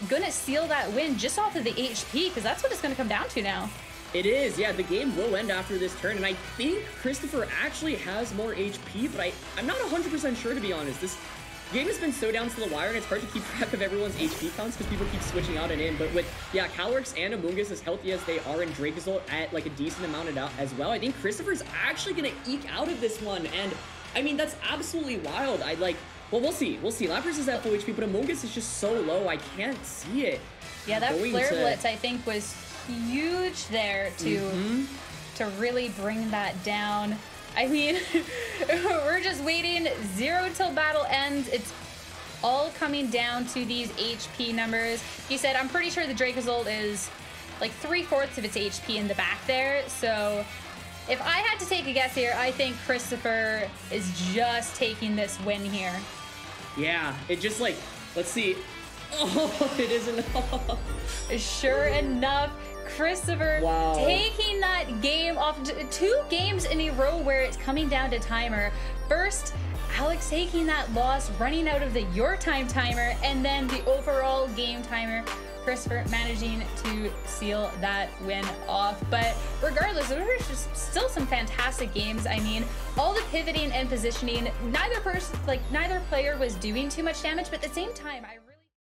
gonna seal that win just off of the HP, because that's what it's gonna come down to now. It is, yeah, the game will end after this turn, and I think Christopher actually has more HP, but I'm not 100% sure, to be honest. the game has been so down to the wire, and it's hard to keep track of everyone's HP counts because people keep switching out and in. But with, yeah, Calyrex and Amoonguss as healthy as they are, and Dracozolt at like a decent amount as well, I think Christopher's actually going to eke out of this one. And I mean, that's absolutely wild. Well, we'll see. Lapras is at full HP, but Amoonguss is just so low, I can't see it. Yeah, that Flare Blitz, I think, was huge there to really bring that down. I mean, we're just waiting 0 till battle ends. It's all coming down to these HP numbers. He said, I'm pretty sure the Dracozolt is like 3/4 of its HP in the back there. So if I had to take a guess here, I think Christopher is just taking this win here. Yeah, it just like, let's see. Oh, it is enough. Sure enough, Christopher taking that game off. 2 games in a row where it's coming down to timer. First, Alex taking that loss, running out of the your time timer, and then the overall game timer. Christopher managing to seal that win off. But regardless, there were just still some fantastic games. I mean, all the pivoting and positioning, neither player was doing too much damage, but at the same time,